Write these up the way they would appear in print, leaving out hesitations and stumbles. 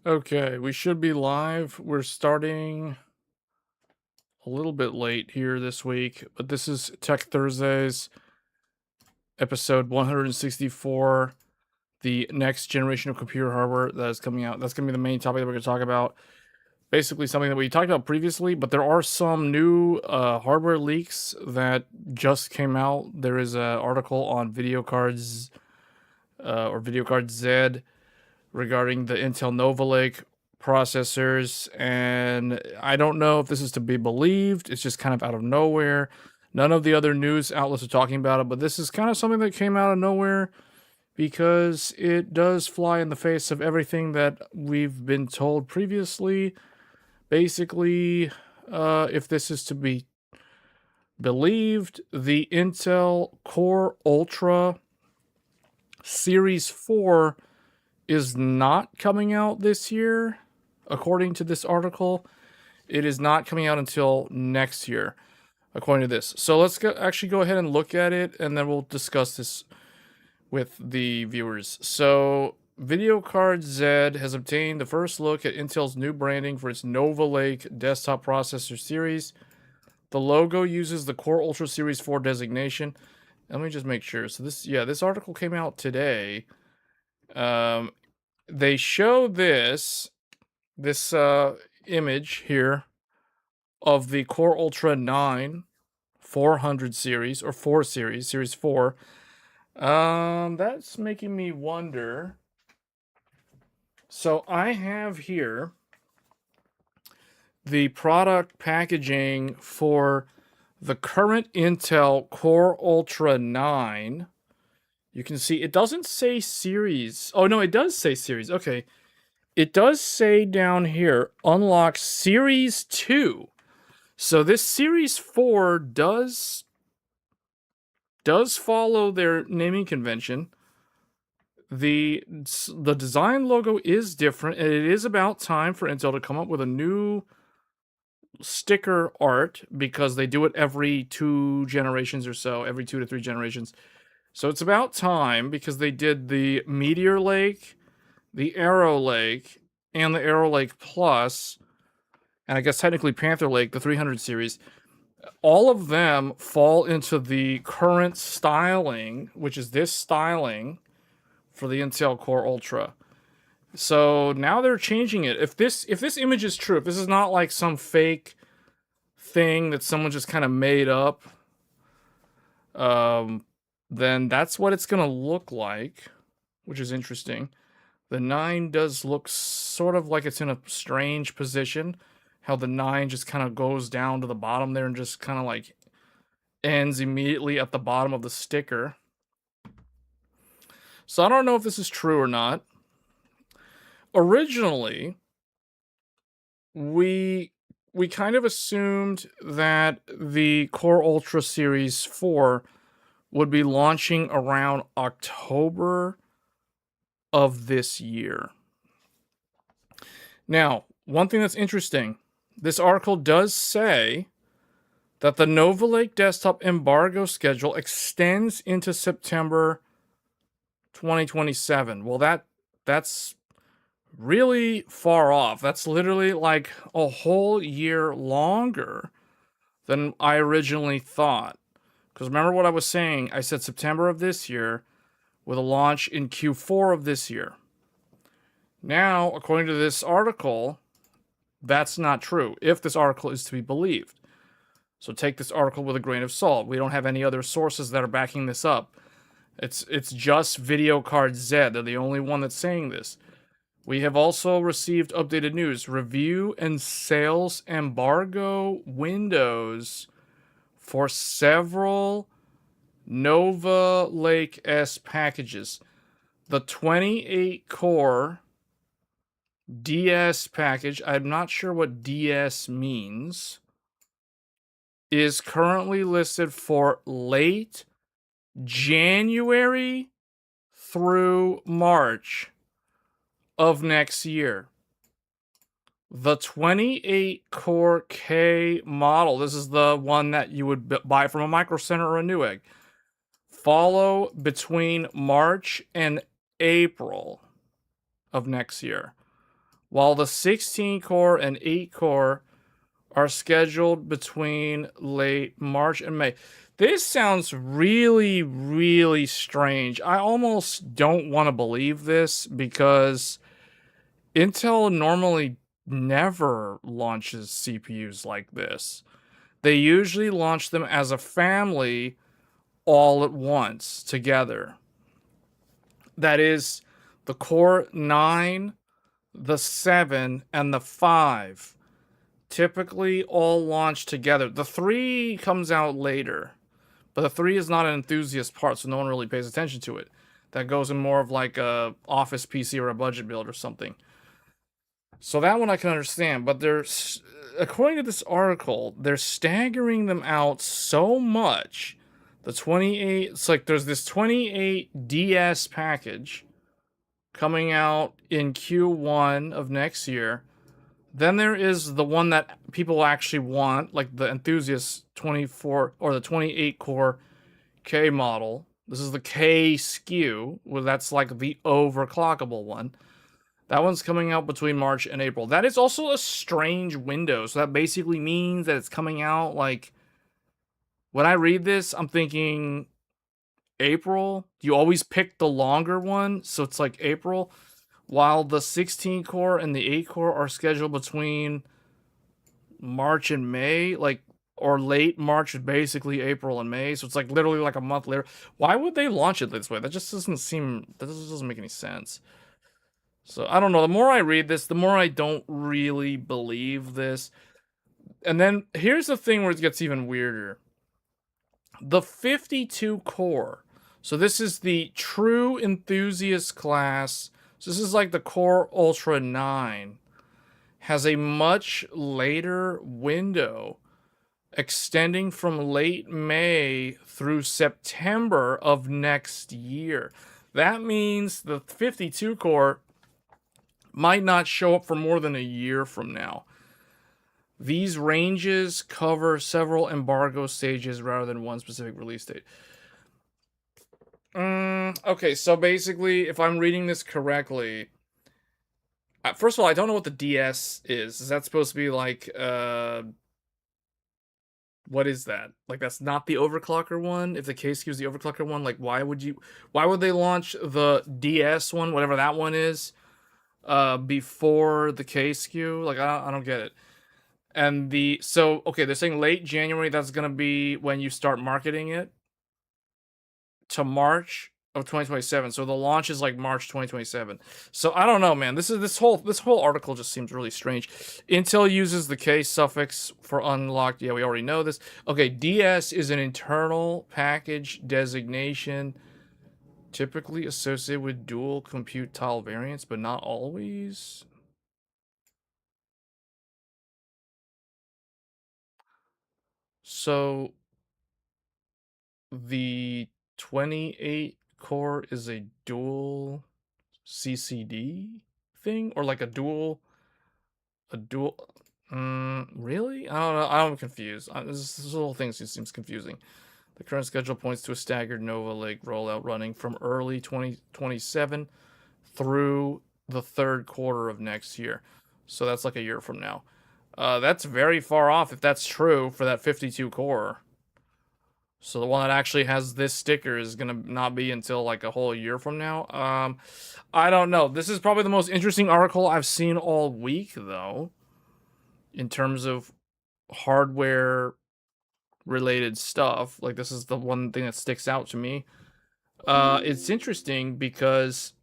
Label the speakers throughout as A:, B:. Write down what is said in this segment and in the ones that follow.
A: Okay, we should be live. We're starting a little bit late here this week, but this is Tech Thursdays, episode 164, the next generation of computer hardware that is coming out. That's going to be the main topic that we're going to talk about. Basically, something that we talked about previously, but there are some new hardware leaks that just came out. There is an article on video cards or video card Z regarding the Intel Nova Lake processors, and I don't know if this is to be believed. It's just kind of out of nowhere. None of the other news outlets are talking about it, but this is kind of something that came out of nowhere because it does fly in the face of everything that we've been told previously. Basically, if this is to be believed, the Intel Core Ultra Series 4 is not coming out this year, according to this article. It is not coming out until next year, according to this. So let's actually go ahead and look at it, and then we'll discuss this with the viewers. So Video Card Z has obtained the first look at Intel's new branding for its Nova Lake desktop processor series. The logo uses the Core Ultra Series 4 designation. Let me just make sure. So this article came out today. They show this image here of the Core Ultra 9 400 series, or 4 series, series 4. That's making me wonder. So I have here the product packaging for the current Intel Core Ultra 9. You can see it doesn't say series. Oh, no, it does say series. Okay. It does say down here, unlock Series 2. So this Series 4 does follow their naming convention. The design logo is different, and it is about time for Intel to come up with a new sticker art, because they do it every 2 generations or so, every 2 to 3 generations. So it's about time, because they did the Meteor Lake, the Arrow Lake, and the Arrow Lake Plus, and I guess technically Panther Lake, the 300 series. All of them fall into the current styling, which is this styling for the Intel Core Ultra. So now they're changing it. If this image is true, if this is not like some fake thing that someone just kind of made up, then that's what it's going to look like, which is interesting. The 9 does look sort of like it's in a strange position. How the 9 just kind of goes down to the bottom there and just kind of like ends immediately at the bottom of the sticker. So I don't know if this is true or not. Originally, we kind of assumed that the Core Ultra Series 4 would be launching around October of this year. Now, one thing that's interesting, this article does say that the Nova Lake desktop embargo schedule extends into September 2027. Well, that's really far off. That's literally like a whole year longer than I originally thought. Because remember what I was saying? I said September of this year with a launch in Q4 of this year. Now, according to this article, that's not true, if this article is to be believed. So take this article with a grain of salt. We don't have any other sources that are backing this up. It's just Video Card Z. They're the only one that's saying this. We have also received updated news. Review and sales embargo windows for several Nova Lake S packages. The 28-core DS package, I'm not sure what DS means, is currently listed for late January through March of next year. The 28-core K model, this is the one that you would buy from a Micro Center or a Newegg, follow between March and April of next year. while the 16 core and 8 core are scheduled between late March and May. This sounds really, really strange. I almost don't want to believe this because Intel normally never launches CPUs like this. They usually launch them as a family all at once together. That is the Core 9, the 7, and the 5 typically all launch together. The 3 comes out later, but the 3 is not an enthusiast part, so no one really pays attention to it. That goes in more of like a office PC or a budget build or something. So that one I can understand, but there's, according to this article, they're staggering them out so much. The 28, it's like there's this 28 DS package coming out in Q1 of next year. Then there is the one that people actually want, like the enthusiast 24 or the 28 core K model. This is the K SKU, well, that's like the overclockable one. That one's coming out between March and April. That is also a strange window. So that basically means that it's coming out like, when I read this, I'm thinking April. You always pick the longer one, so it's like April. While the 16 core and the 8 core are scheduled between March and May, like, or late March, basically April and May. So it's like literally like a month later. Why would they launch it this way? That just doesn't seem, that just doesn't make any sense. So I don't know. The more I read this, the more I don't really believe this. And then here's the thing where it gets even weirder. The 52 core. So this is the true enthusiast class. So this is like the Core Ultra 9. Has a much later window extending from late May through September of next year. That means the 52 core might not show up for more than a year from now. These ranges cover several embargo stages rather than one specific release date. Okay, so basically, if I'm reading this correctly, first of all, I don't know what the DS is. Is that supposed to be like, what is that? Like, that's not the overclocker one? If the K SKU is the overclocker one, like, why would they launch the DS one, whatever that one is, before the K SKU? Like, I don't get it. And okay, they're saying late January, that's gonna be when you start marketing it to March of 2027. So the launch is like March 2027. So I don't know, man. This whole article just seems really strange. Intel uses the K suffix for unlocked. Yeah, we already know this. Okay, DS is an internal package designation typically associated with dual compute tile variants, but not always. So the 28 core is a dual CCD thing, or like a dual really? I don't know. I'm confused. This whole thing seems confusing. The current schedule points to a staggered Nova Lake rollout running from early 2027 through the third quarter of next year. So that's like a year from now. That's very far off if that's true for that 52 core. So the one that actually has this sticker is gonna not be until like a whole year from now. I don't know. This is probably the most interesting article I've seen all week, though, in terms of hardware related stuff. Like, this is the one thing that sticks out to me. It's interesting because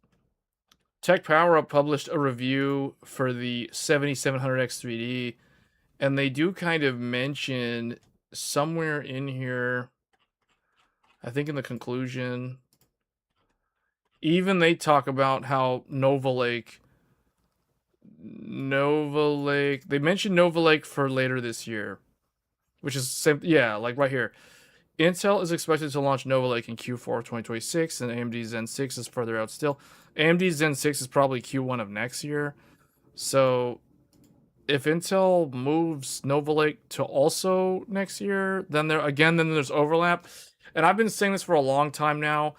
A: Tech Power Up published a review for the 7700X 3D, and they do kind of mention somewhere in here, I think in the conclusion, even they talk about how Nova Lake, they mentioned Nova Lake for later this year, which is same, yeah, like right here. Intel is expected to launch Nova Lake in Q4 of 2026, and AMD Zen 6 is further out still. AMD Zen 6 is probably Q1 of next year. So if Intel moves Nova Lake to also next year, then there's overlap. And I've been saying this for a long time now.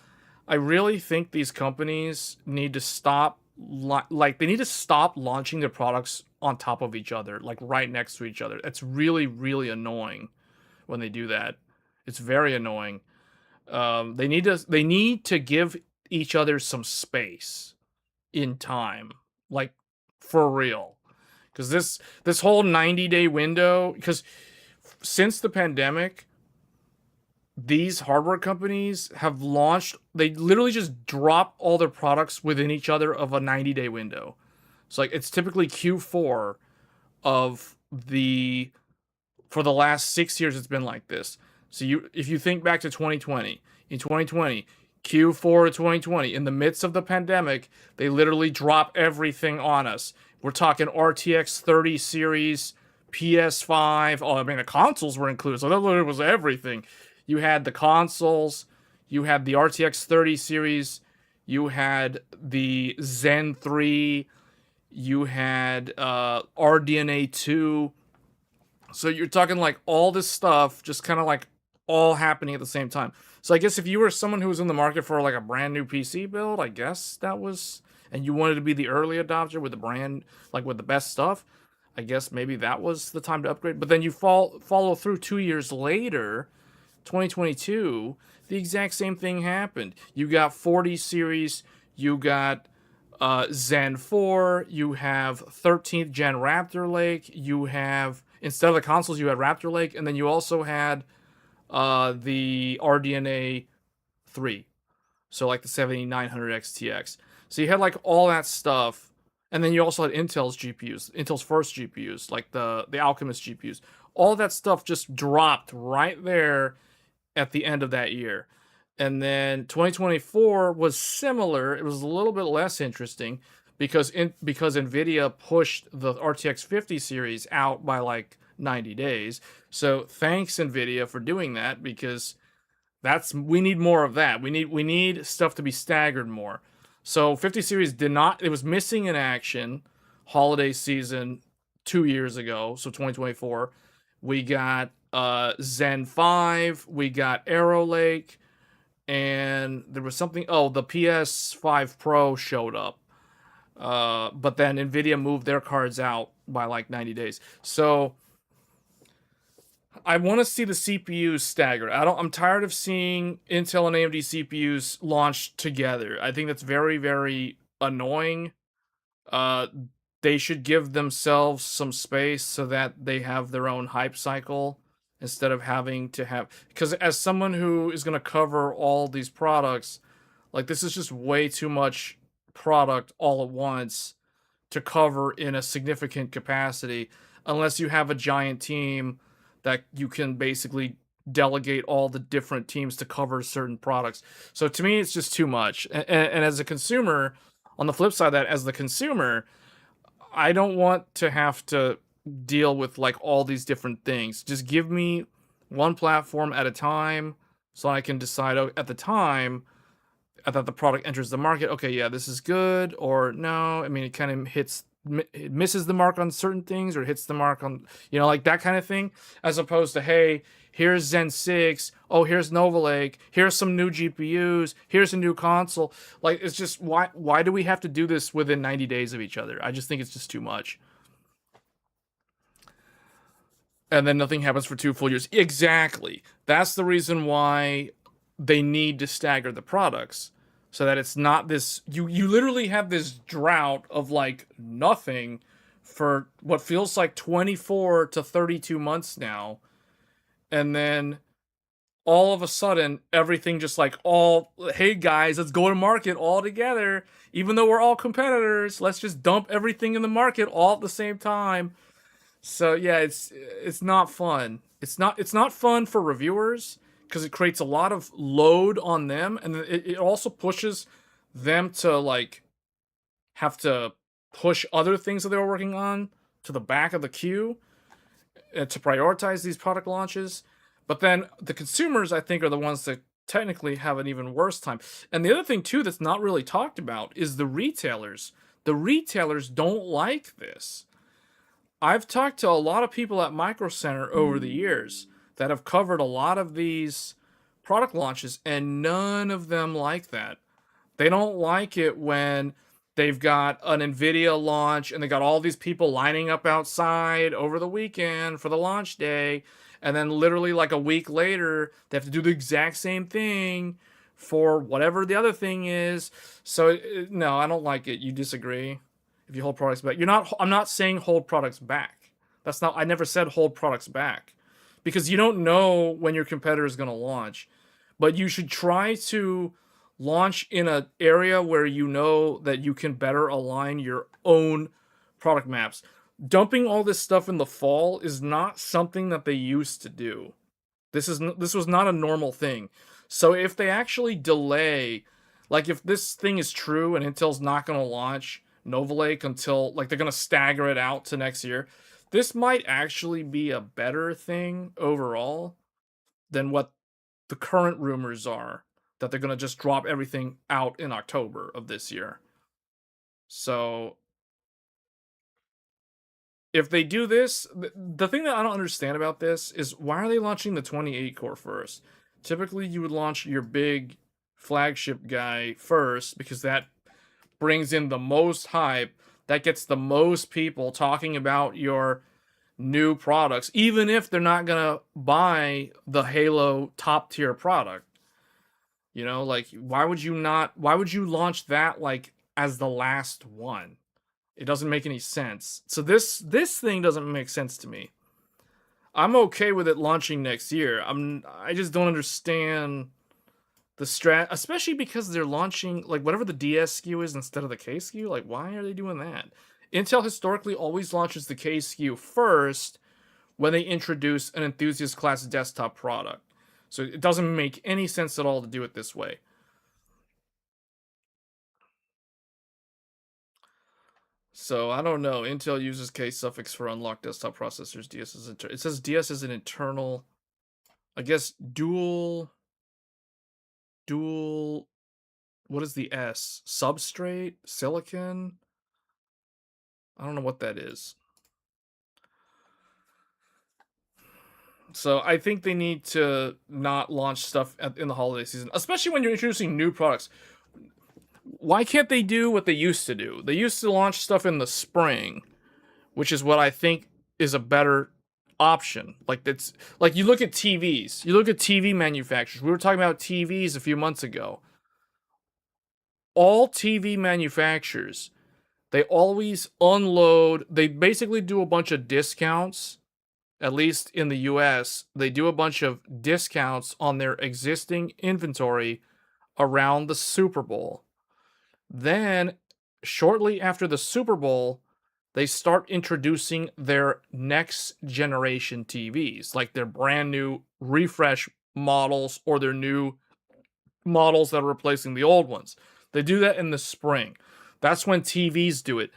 A: I really think these companies need to stop like they need to stop launching their products on top of each other, like right next to each other. It's really, really annoying when they do that. It's very annoying. They need to give each other some space in time, like for real. Because this whole 90-day window, because since the pandemic, these hardware companies have launched, they literally just drop all their products within each other of a 90-day window. So like it's typically Q4 of the for the last 6 years it's been like this. So if you think back to 2020, in 2020, Q4 of 2020, in the midst of the pandemic, they literally drop everything on us. We're talking RTX 30 series, PS5. Oh, I mean, the consoles were included, so that literally was everything. You had the consoles, you had the RTX 30 series, you had the Zen 3, you had RDNA 2. So you're talking like all this stuff just kind of like all happening at the same time. So I guess if you were someone who was in the market for like a brand new PC build, I guess that was, and you wanted to be the early adopter with the brand, like with the best stuff, I guess maybe that was the time to upgrade. But then you follow through 2 years later, 2022, the exact same thing happened. You got 40 series, you got Zen 4, you have 13th gen Raptor Lake, you have, instead of the consoles, you had Raptor Lake, and then you also had the RDNA 3. So like the 7900 XTX. So you had like all that stuff, and then you also had Intel's GPUs, Intel's first GPUs, like the Alchemist GPUs. All that stuff just dropped right there at the end of that year. And then 2024 was similar. It was a little bit less interesting because Nvidia pushed the RTX 50 series out by like 90 days. So thanks Nvidia for doing that, because we need more of that. We need stuff to be staggered more. So 50 series did not, it was missing in action holiday season 2 years ago, so 2024. We got Zen 5, we Arrow Lake, and there was something, the PS5 Pro showed up. But then Nvidia moved their cards out by like 90 days. So I want to see the CPUs staggered. I'm tired of seeing Intel and AMD CPUs launched together. I think that's very, very annoying. Uh, they should give themselves some space so that they have their own hype cycle instead of having to have, because as someone who is going to cover all these products, like this is just way too much product all at once to cover in a significant capacity, unless you have a giant team that you can basically delegate all the different teams to cover certain products. So to me, it's just too much. And as a consumer, on the flip side of that, as the consumer, I don't want to have to deal with like all these different things. Just give me one platform at a time so I can decide at the time that the product enters the market, okay, yeah, this is good, or no. I mean, it kind of it misses the mark on certain things, or hits the mark on, like that kind of thing, as opposed to, hey, here's Zen 6, oh, here's Nova Lake, here's some new GPUs, here's a new console. Like, it's just, why do we have to do this within 90 days of each other? I just think it's just too much. And then nothing happens for 2 full years. Exactly. That's the reason why they need to stagger the products, so that it's not this, you literally have this drought of like nothing for what feels like 24 to 32 months now. And then all of a sudden, everything just like, hey guys, let's go to market all together. Even though we're all competitors, let's just dump everything in the market all at the same time. So yeah, it's not fun. It's not fun for reviewers, because it creates a lot of load on them, and it also pushes them to like have to push other things that they were working on to the back of the queue to prioritize these product launches. But then the consumers, I think, are the ones that technically have an even worse time. And the other thing too that's not really talked about is the retailers. The retailers don't like this. I've talked to a lot of people at Micro Center over the years that have covered a lot of these product launches, and none of them like that. They don't like it when They've got an NVIDIA launch, and they got all these people lining up outside over the weekend for the launch day. And then literally like a week later, they have to do the exact same thing for whatever the other thing is. So no, I don't like it. You disagree? If you hold products back, you're not. I'm not saying hold products back. That's not. I never said hold products back, because you don't know when your competitor is going to launch. But you should try to launch in an area where you know that you can better align your own product maps. Dumping all this stuff in the fall is not something that they used to do. This was not a normal thing. So if they actually delay, like if this thing is true and Intel's not going to launch Nova Lake until, like, they're going to stagger it out to next year, this might actually be a better thing overall than what the current rumors are, that they're going to just drop everything out in October of this year. So if they do this, the thing that I don't understand about this is, why are they launching the 28 core first? Typically, you would launch your big flagship guy first, because that brings in the most hype, that gets the most people talking about your new products, even if they're not gonna buy the Halo top tier product. You know, like, why would you launch that like as the last one? It doesn't make any sense. So this thing doesn't make sense to me. I'm okay with it launching next year. I just don't understand the strat, especially because they're launching like whatever the DS SKU is instead of the K SKU. Like, why are they doing that? Intel historically always launches the K SKU first when they introduce an enthusiast class desktop product. So it doesn't make any sense at all to do it this way. So I don't know. Intel uses K suffix for unlocked desktop processors. DS is it says DS is an internal, I guess, dual. What is the S? Substrate? Silicon? I don't know what that is. So I think they need to not launch stuff in the holiday season, especially when you're introducing new products. Why can't they do what they used to do? They used to launch stuff in the spring, which is what I think is a better option. Like, that's like, you look at TVs. You look at TV manufacturers. We were talking about TVs a few months ago. All TV manufacturers, they always unload. They basically do a bunch of discounts. At least in the US, they do a bunch of discounts on their existing inventory around the Super Bowl. Then, shortly after the Super Bowl, they start introducing their next generation TVs, like their brand new refresh models or their new models that are replacing the old ones. They do that in the spring. That's when TVs do it.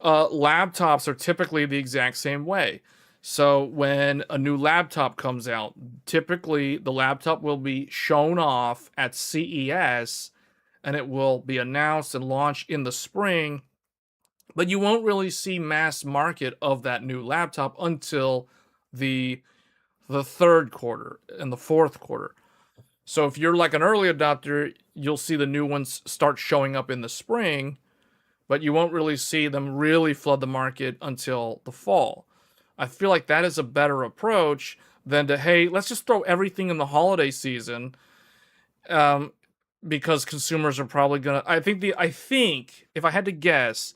A: Laptops are typically the exact same way. So when a new laptop comes out, typically the laptop will be shown off at CES, and it will be announced and launched in the spring, but you won't really see mass market of that new laptop until the third quarter and the fourth quarter. So if you're like an early adopter, you'll see the new ones start showing up in the spring, but you won't really see them really flood the market until the fall. I feel like that is a better approach than to, hey, let's just throw everything in the holiday season, because consumers are probably gonna. I think if I had to guess,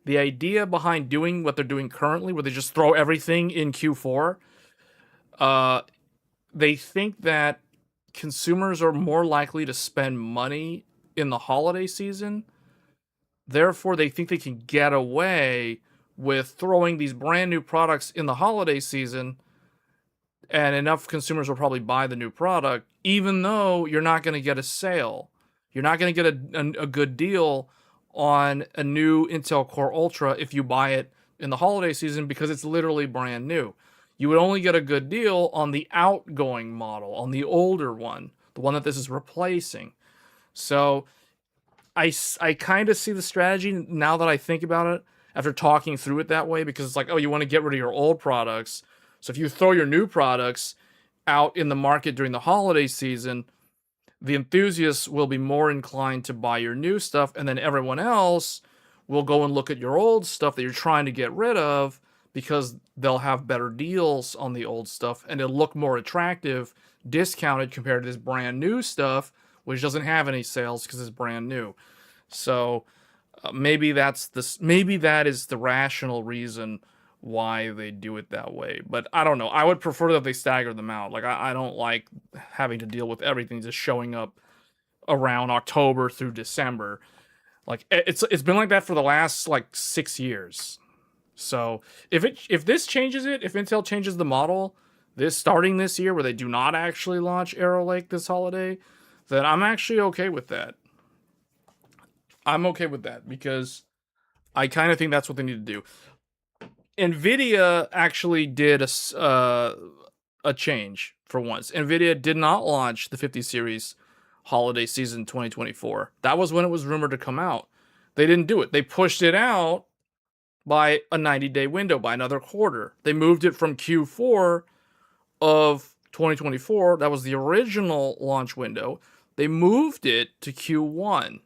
A: the idea behind doing what they're doing currently, where they just throw everything in Q4, they think that consumers are more likely to spend money in the holiday season. Therefore, they think they can get away with throwing these brand new products in the holiday season, and enough consumers will probably buy the new product, even though you're not going to get a sale. You're not going to get a good deal on a new Intel Core Ultra if you buy it in the holiday season, because it's literally brand new. You would only get a good deal on the outgoing model, on the older one, the one that this is replacing. So I kind of see the strategy now that I think about it, after talking through it that way, because it's like, oh, you want to get rid of your old products. So if you throw your new products out in the market during the holiday season, the enthusiasts will be more inclined to buy your new stuff, and then everyone else will go and look at your old stuff that you're trying to get rid of because they'll have better deals on the old stuff and it'll look more attractive, discounted compared to this brand new stuff, which doesn't have any sales because it's brand new. So maybe that is the rational reason why they do it that way. But I don't know. I would prefer that they stagger them out. Like I don't like having to deal with everything just showing up around October through December. Like it's been like that for the last like 6 years. So if this changes it, if Intel changes the model starting this year where they do not actually launch Arrow Lake this holiday, then I'm actually okay with that. I'm okay with that because I kind of think that's what they need to do. NVIDIA actually did a change for once. NVIDIA did not launch the 50 series holiday season 2024. That was when it was rumored to come out. They didn't do it. They pushed it out by a 90-day window, by another quarter. They moved it from Q4 of 2024. That was the original launch window. They moved it to Q1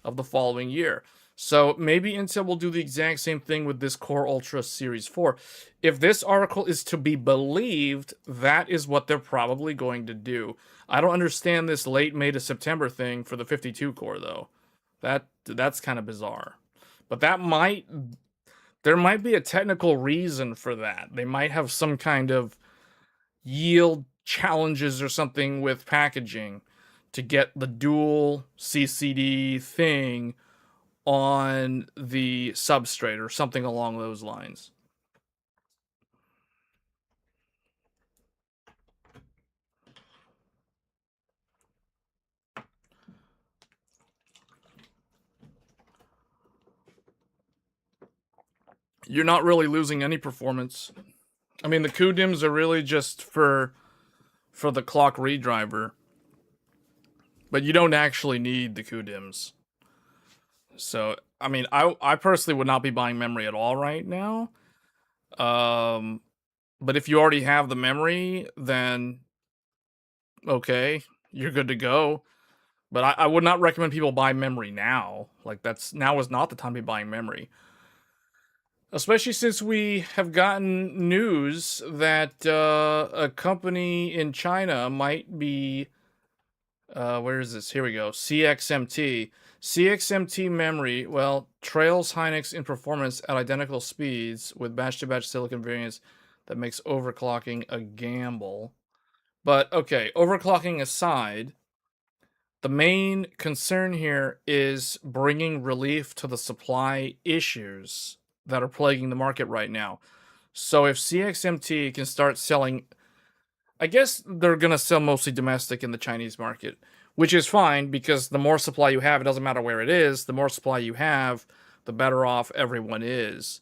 A: of the following year. So maybe Intel will do the exact same thing with this Core Ultra Series 4. If this article is to be believed, that is what they're probably going to do. I don't understand this late May to September thing for the 52 core though. That's kind of bizarre. But there might be a technical reason for that. They might have some kind of yield challenges or something with packaging to get the dual CCD thing on the substrate or something along those lines. You're not really losing any performance. I mean, the QDIMMs are really just for the clock redriver. But you don't actually need the QDIMMs. So, I mean, I personally would not be buying memory at all right now. But if you already have the memory, then okay, you're good to go. But I would not recommend people buy memory now. Like now is not the time to be buying memory. Especially since we have gotten news that a company in China might be where is this? Here we go. CXMT. CXMT memory, well, trails Hynix in performance at identical speeds with batch-to-batch silicon variants that makes overclocking a gamble. But, okay, overclocking aside, the main concern here is bringing relief to the supply issues that are plaguing the market right now. So if CXMT can start selling, I guess they're going to sell mostly domestic in the Chinese market, which is fine because the more supply you have, it doesn't matter where it is, the more supply you have, the better off everyone is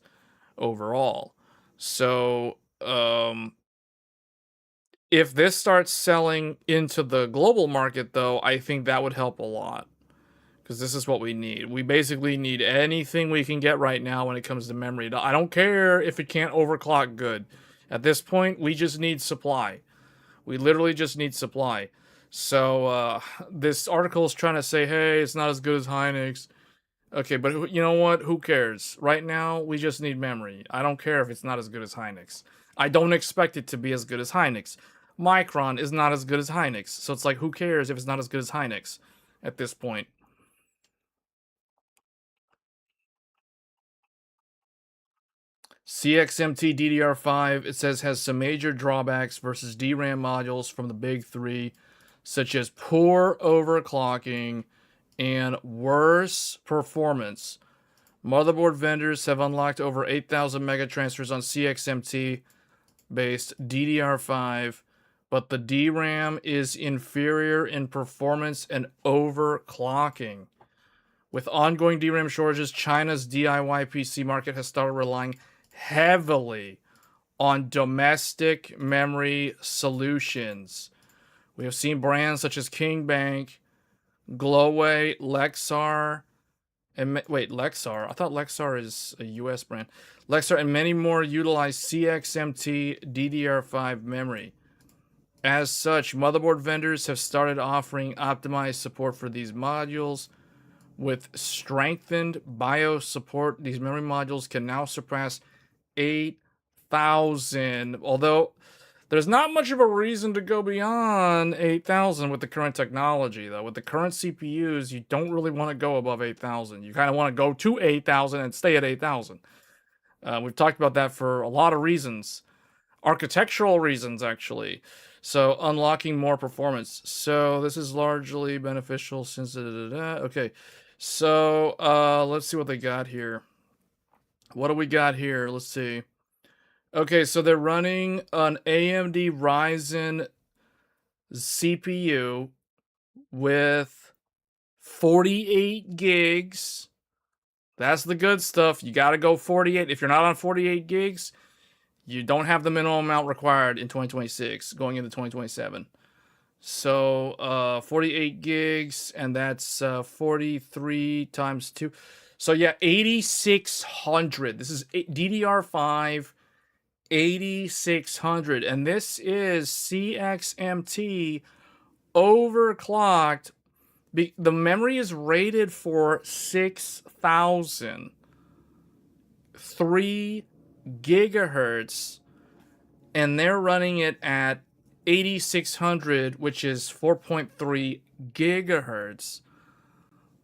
A: overall. So, if this starts selling into the global market, though, I think that would help a lot. Because this is what we need. We basically need anything we can get right now when it comes to memory. I don't care if it can't overclock good. At this point, we just need supply. We literally just need supply. So, this article is trying to say, hey, it's not as good as Hynix. Okay, but you know what? Who cares? Right now, we just need memory. I don't care if it's not as good as Hynix. I don't expect it to be as good as Hynix. Micron is not as good as Hynix. So it's like, who cares if it's not as good as Hynix at this point? CXMT DDR5, it says, has some major drawbacks versus DRAM modules from the big three, such as poor overclocking and worse performance. Motherboard vendors have unlocked over 8,000 megatransfers on CXMT-based DDR5, but the DRAM is inferior in performance and overclocking. With ongoing DRAM shortages, China's DIY PC market has started relying heavily on domestic memory solutions. We have seen brands such as Kingbank, Gloway, Lexar, and Lexar? I thought Lexar is a US brand. Lexar and many more utilize CXMT DDR5 memory. As such, motherboard vendors have started offering optimized support for these modules, With strengthened BIOS support, these memory modules can now surpass 8,000. Although there's not much of a reason to go beyond 8,000 with the current technology, though. With the current CPUs, you don't really want to go above 8,000. You kind of want to go to 8,000 and stay at 8,000. We've talked about that for a lot of reasons. Architectural reasons, actually. So, unlocking more performance. So, this is largely beneficial since... Okay. So, let's see what they got here. What do we got here? Let's see. Okay, so they're running an AMD Ryzen CPU with 48 gigs. That's the good stuff. You got to go 48. If you're not on 48 gigs, you don't have the minimum amount required in 2026 going into 2027. So 48 gigs, and that's 43 times 2. So yeah, 8600. This is DDR5 8600, and this is CXMT overclocked. The memory is rated for 6,000, 3 gigahertz, and they're running it at 8600, which is 4.3 gigahertz.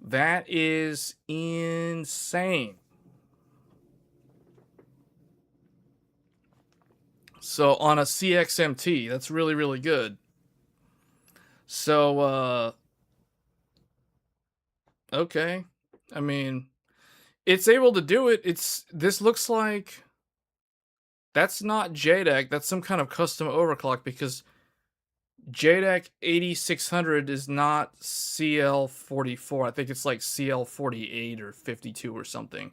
A: That is insane. So on a CXMT, that's really, really good. So, okay. I mean, it's able to do it. This looks like that's not JEDEC. That's some kind of custom overclock, because JEDEC 8600 is not CL44. I think it's like CL48 or 52 or something.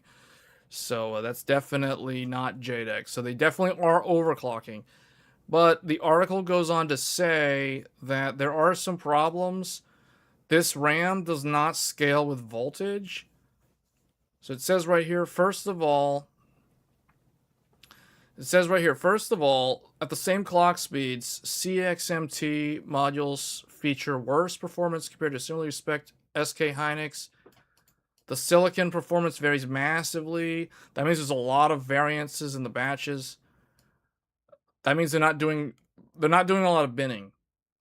A: So that's definitely not JEDEC. So they definitely are overclocking. But the article goes on to say that there are some problems. This RAM does not scale with voltage. So it says right here, first of all, at the same clock speeds, CXMT modules feature worse performance compared to similarly spec'd SK Hynix. The silicon performance varies massively. That means there's a lot of variances in the batches. That means they're not doing a lot of binning.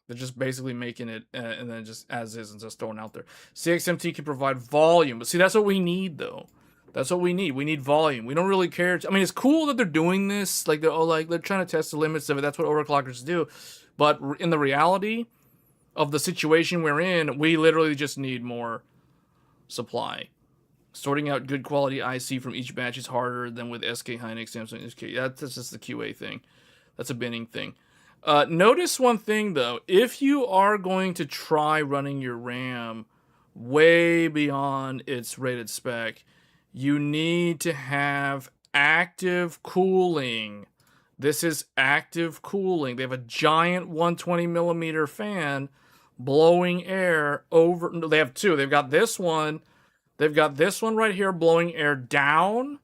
A: They're just basically making it and then just as is and just throwing out there. CXMT can provide volume, but see, that's what we need, though. That's what we need. We need volume. We don't really care. I mean, it's cool that they're doing this. Like they're trying to test the limits of it. That's what overclockers do. But in the reality of the situation we're in, we literally just need more supply. Sorting out good quality IC from each batch is harder than with SK Hynix, Samsung, SK. That's just the QA thing. That's a binning thing. Notice one thing, though. If you are going to try running your RAM way beyond its rated spec, you need to have active cooling. This is active cooling. They have a giant 120 millimeter fan blowing air over. No, they have two. They've got this one. They've got this one right here blowing air down,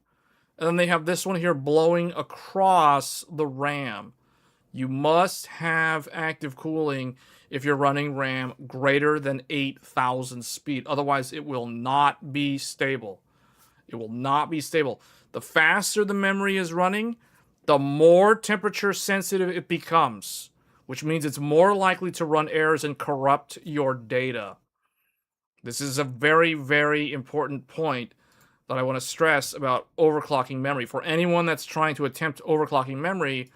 A: and then they have this one here blowing across the RAM. You must have active cooling if you're running RAM greater than 8,000 speed. Otherwise, it will not be stable. It will not be stable. The faster the memory is running, the more temperature sensitive it becomes, which means it's more likely to run errors and corrupt your data. This is a very, very important point that I want to stress about overclocking memory. For anyone that's trying to attempt overclocking memory,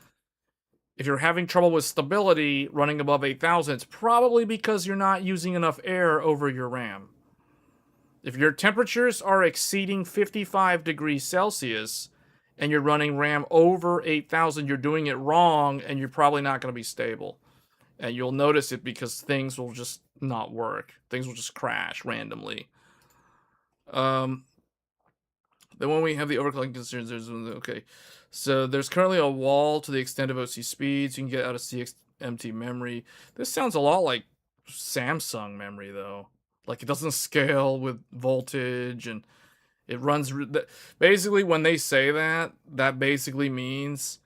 A: if you're having trouble with stability running above 8,000, it's probably because you're not using enough air over your RAM. If your temperatures are exceeding 55 degrees Celsius and you're running RAM over 8,000, you're doing it wrong and you're probably not going to be stable. And you'll notice it because things will just not work. Things will just crash randomly. Then when we have the overclocking concerns, okay. So there's currently a wall to the extent of OC speeds you can get out of CXMT memory. This sounds a lot like Samsung memory, though. Like, it doesn't scale with voltage, and it runs... Basically, when they say that, that basically means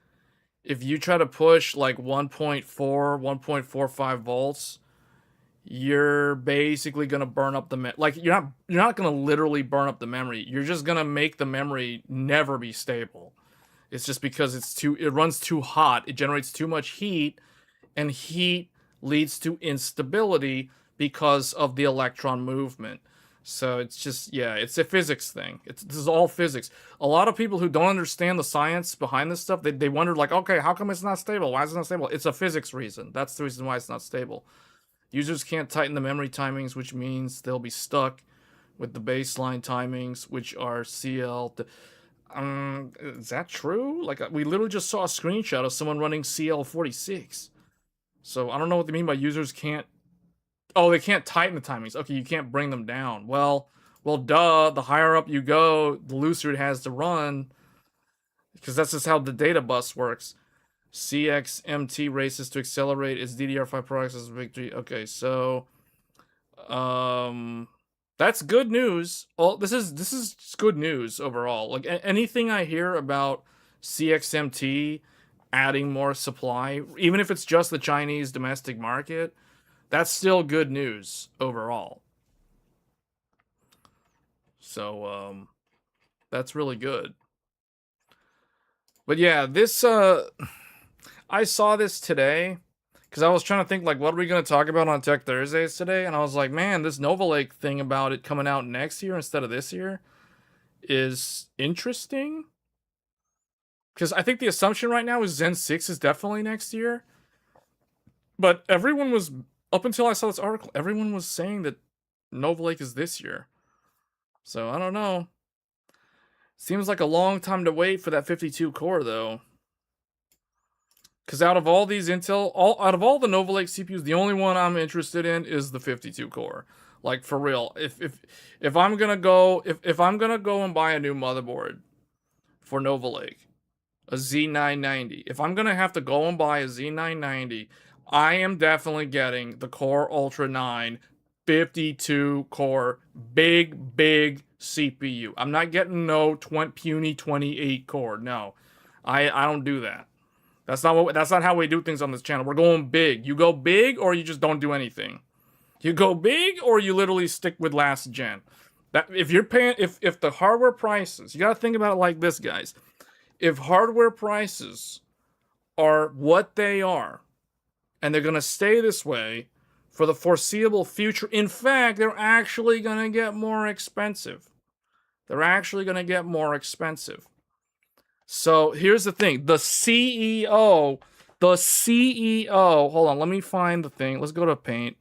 A: if you try to push, like, 1.4, 1.45 volts, you're basically gonna burn up the like you're not gonna literally burn up the memory. You're just gonna make the memory never be stable. It's just because it runs too hot. It generates too much heat, and heat leads to instability because of the electron movement. So it's just, yeah, it's a physics thing. This is all physics. A lot of people who don't understand the science behind this stuff, they wonder like, okay, how come it's not stable? Why is it not stable? It's a physics reason. That's the reason why it's not stable. Users can't tighten the memory timings, which means they'll be stuck with the baseline timings, which are CL. Is that true? Like, we literally just saw a screenshot of someone running CL46. So I don't know what they mean by users can't. Oh, they can't tighten the timings. Okay, you can't bring them down. Well, duh. The higher up you go, the looser it has to run, because that's just how the data bus works. CXMT races to accelerate its DDR5 processor victory. Okay, so that's good news. This is good news overall. Like anything I hear about CXMT adding more supply, even if it's just the Chinese domestic market, that's still good news overall. So that's really good. But yeah, this I saw this today because I was trying to think like, what are we going to talk about on Tech Thursdays today? And I was like, man, this Nova Lake thing about it coming out next year instead of this year is interesting. Because I think the assumption right now is Zen 6 is definitely next year. But everyone was, up until I saw this article, everyone was saying that Nova Lake is this year. So I don't know. Seems like a long time to wait for that 52 core though. Because out of all these Intel, out of all the Nova Lake CPUs, the only one I'm interested in is the 52 core. Like for real, if I'm gonna go and buy a new motherboard for Nova Lake, a Z990. If I'm gonna have to go and buy a Z990, I am definitely getting the Core Ultra 9 52 core big CPU. I'm not getting no puny 28 core. No, I don't do that. That's not how we do things on this channel. We're going big. You go big or you just don't do anything. You go big or you literally stick with last gen. That if you're paying if the hardware prices, you got to think about it like this, guys. If hardware prices are what they are and they're going to stay this way for the foreseeable future, in fact, they're actually going to get more expensive. They're actually going to get more expensive. So here's the thing. The CEO, hold on, let me find the thing. Let's go to Paint.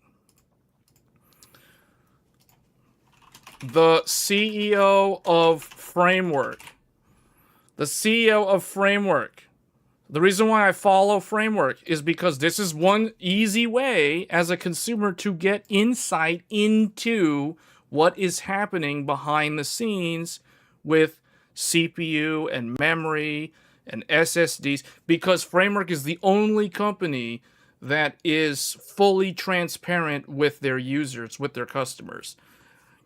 A: The CEO of Framework. The CEO of Framework. The reason why I follow Framework is because this is one easy way as a consumer to get insight into what is happening behind the scenes with CPU and memory and SSDs, because Framework is the only company that is fully transparent with their users, with their customers.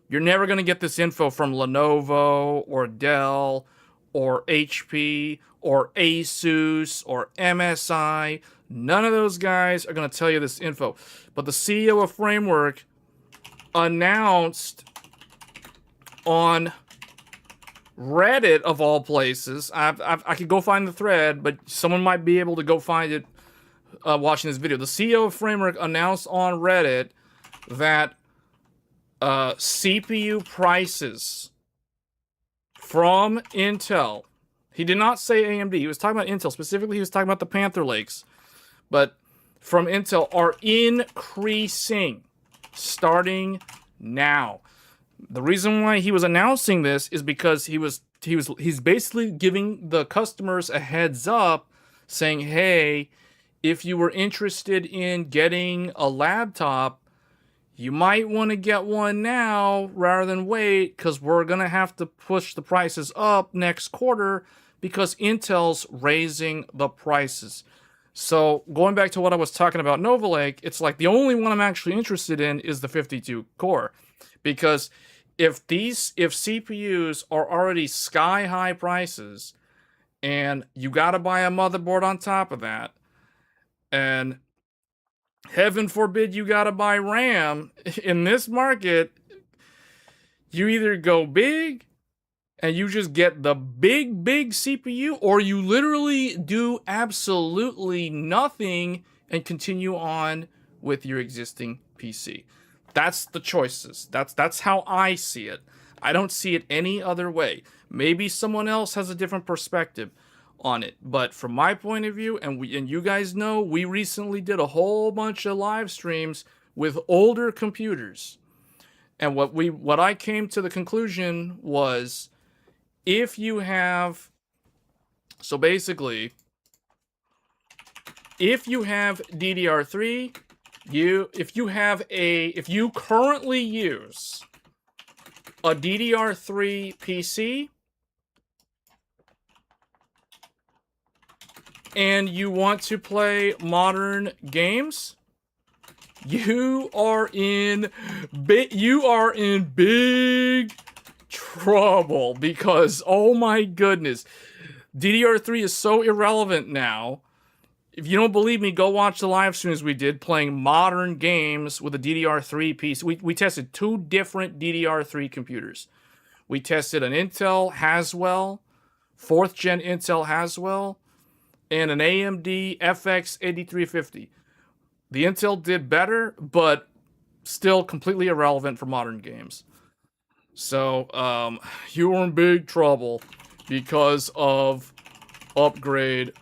A: You're never going to get this info from Lenovo or Dell or HP or Asus or MSI. None of those guys are going to tell you this info. But the CEO of Framework announced on Reddit, of all places. I could go find the thread, but someone might be able to go find it watching this video. The CEO of Framework announced on Reddit that CPU prices from Intel. He did not say AMD. He was talking about Intel. Specifically, he was talking about the Panther Lakes. But from Intel are increasing starting now. The reason why he was announcing this is because he's basically giving the customers a heads up saying, hey, if you were interested in getting a laptop, you might want to get one now rather than wait, because we're going to have to push the prices up next quarter because Intel's raising the prices. So going back to what I was talking about Nova Lake, it's like the only one I'm actually interested in is the 52 core. Because if CPUs are already sky high prices and you got to buy a motherboard on top of that, and Heaven forbid you gotta buy RAM. In this market, you either go big and you just get the big CPU, or you literally do absolutely nothing and continue on with your existing PC. That's the choices. That's how I see it. I don't see it any other way. Maybe someone else has a different perspective on it, but from my point of view, and you guys know, we recently did a whole bunch of live streams with older computers. And what I came to the conclusion was, if you have, so basically, if you have DDR3, if you currently use a DDR3 PC and you want to play modern games, you are in big trouble, because oh my goodness, DDR3 is so irrelevant now. If you don't believe me, go watch the live streams we did playing modern games with a DDR3 PC. We tested 2 different DDR3 computers. We tested an Intel Haswell, 4th gen Intel Haswell, and an AMD FX 8350. The Intel did better, but still completely irrelevant for modern games. So, you were in big trouble because of upgrade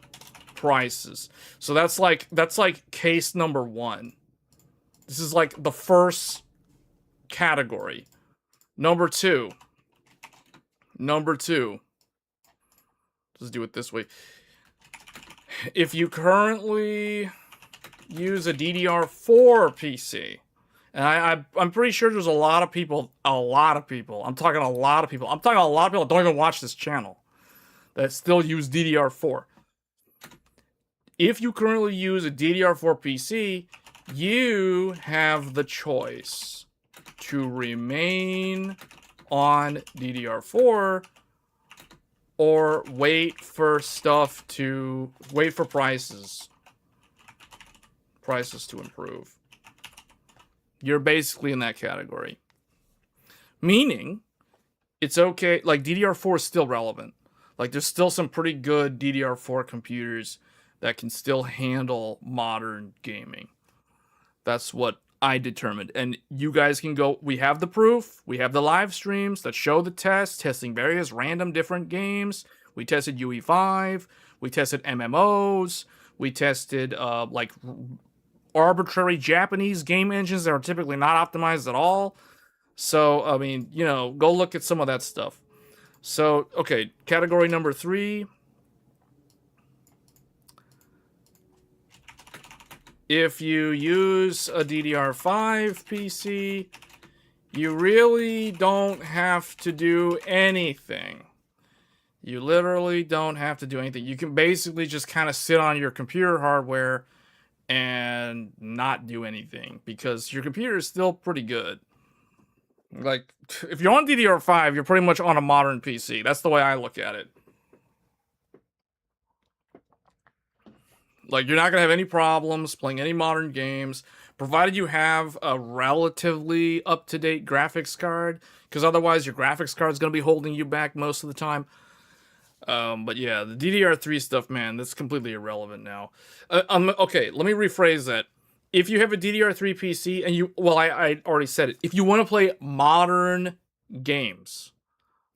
A: prices. So that's like case number 1. This is like the first category. Number 2. Let's do it this way. If you currently use a DDR4 PC, and I'm pretty sure there's a lot of people, I'm talking a lot of people that don't even watch this channel that still use DDR4. If you currently use a DDR4 PC, you have the choice to remain on DDR4 or wait for prices to improve. You're basically in that category. Meaning, it's okay, like DDR4 is still relevant. Like there's still some pretty good DDR4 computers that can still handle modern gaming. That's what I determined. And you guys can go, we have the proof, we have the live streams that show the tests, testing various random different games. We tested UE5, we tested MMOs, we tested like arbitrary Japanese game engines that are typically not optimized at all. So, I mean, you know, go look at some of that stuff. So, okay, category number 3. If you use a DDR5 PC, you really don't have to do anything. You literally don't have to do anything. You can basically just kind of sit on your computer hardware and not do anything, because your computer is still pretty good. Like, if you're on DDR5, you're pretty much on a modern PC. That's the way I look at it. Like, you're not going to have any problems playing any modern games, provided you have a relatively up-to-date graphics card, because otherwise your graphics card is going to be holding you back most of the time. But yeah, the DDR3 stuff, man, that's completely irrelevant now. Okay, let me rephrase that. If you have a DDR3 PC and you, well, I already said it. If you want to play modern games,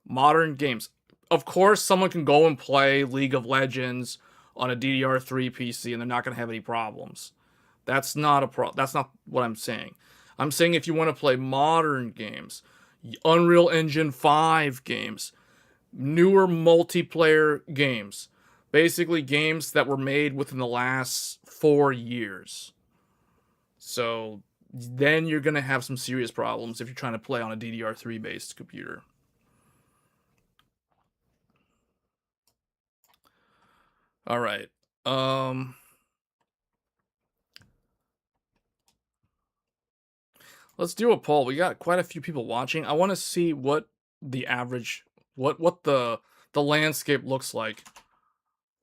A: of course, someone can go and play League of Legends on a DDR3 PC and they're not going to have any problems. That's not that's not what I'm saying. I'm saying if you want to play modern games, Unreal Engine 5 games, newer multiplayer games, basically games that were made within the last 4 years. So then you're going to have some serious problems if you're trying to play on a DDR3 based computer. All right. Let's do a poll. We got quite a few people watching. I want to see what the average, what the landscape looks like.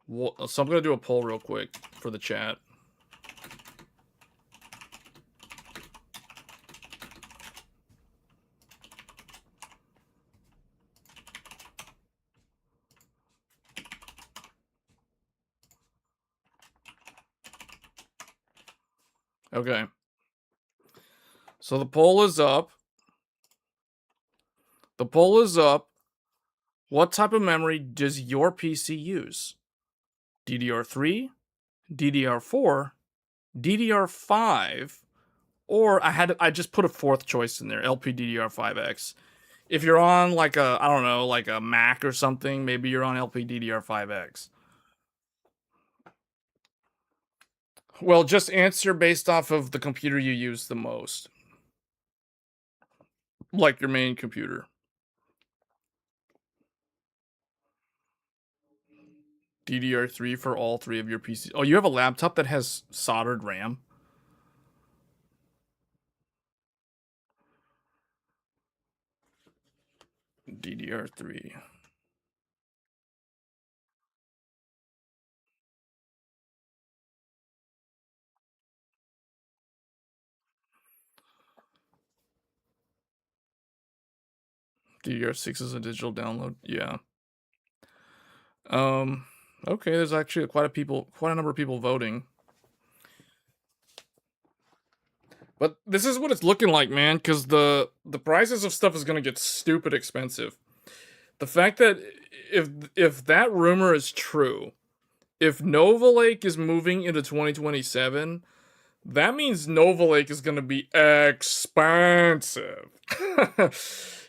A: So I'm going to do a poll real quick for the chat. Okay. So the poll is up. The poll is up. What type of memory does your PC use? DDR3, DDR4, DDR5, or I just put a fourth choice in there, LPDDR5X. If you're on like a, I don't know, like a Mac or something, maybe you're on LPDDR5X. Well, just answer based off of the computer you use the most. Like your main computer. DDR3 for all three of your PCs. Oh, you have a laptop that has soldered RAM? DDR3. DDR6 is a digital download. Yeah. Okay, there's actually quite a number of people voting. But this is what it's looking like, man, because the prices of stuff is gonna get stupid expensive. The fact that if that rumor is true, if Nova Lake is moving into 2027, that means Nova Lake is gonna be expensive.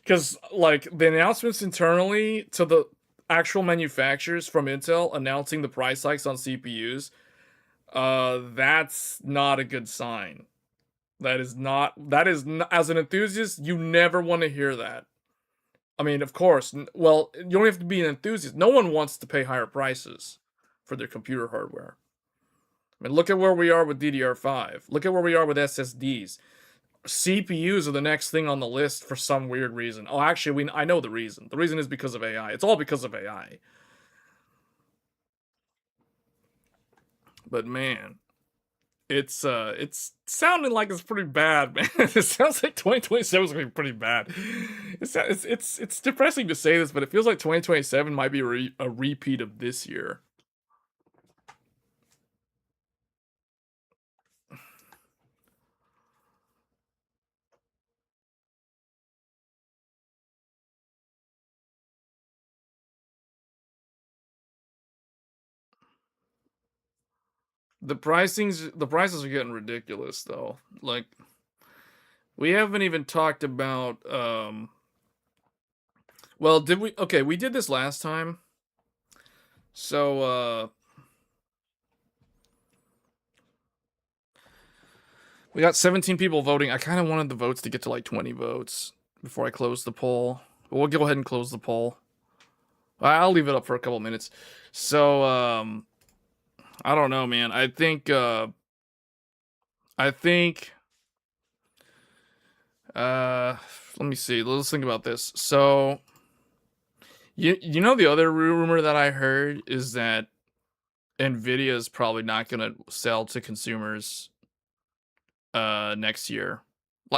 A: Because like the announcements internally to the actual manufacturers from Intel announcing the price hikes on CPUs, that's not a good sign. That is not, as an enthusiast, you never want to hear that. I mean, of course, well, you don't have to be an enthusiast. No one wants to pay higher prices for their computer hardware. I mean, look at where we are with DDR5. Look at where we are with SSDs. CPUs are the next thing on the list for some weird reason. Oh, actually, I know the reason. The reason is because of AI. It's all because of AI. But man, it's sounding like it's pretty bad, man. It sounds like 2027 is gonna be pretty bad. It's depressing to say this, but it feels like 2027 might be a repeat of this year. The prices are getting ridiculous though. Like we haven't even talked about well, did we? Okay, we did this last time. So we got 17 people voting. I kind of wanted the votes to get to like 20 votes before I close the poll. But we'll go ahead and close the poll. I'll leave it up for a couple minutes. So I don't know, man. I think let me see. Let's think about this. So you know the other rumor that I heard is that Nvidia is probably not going to sell to consumers next year.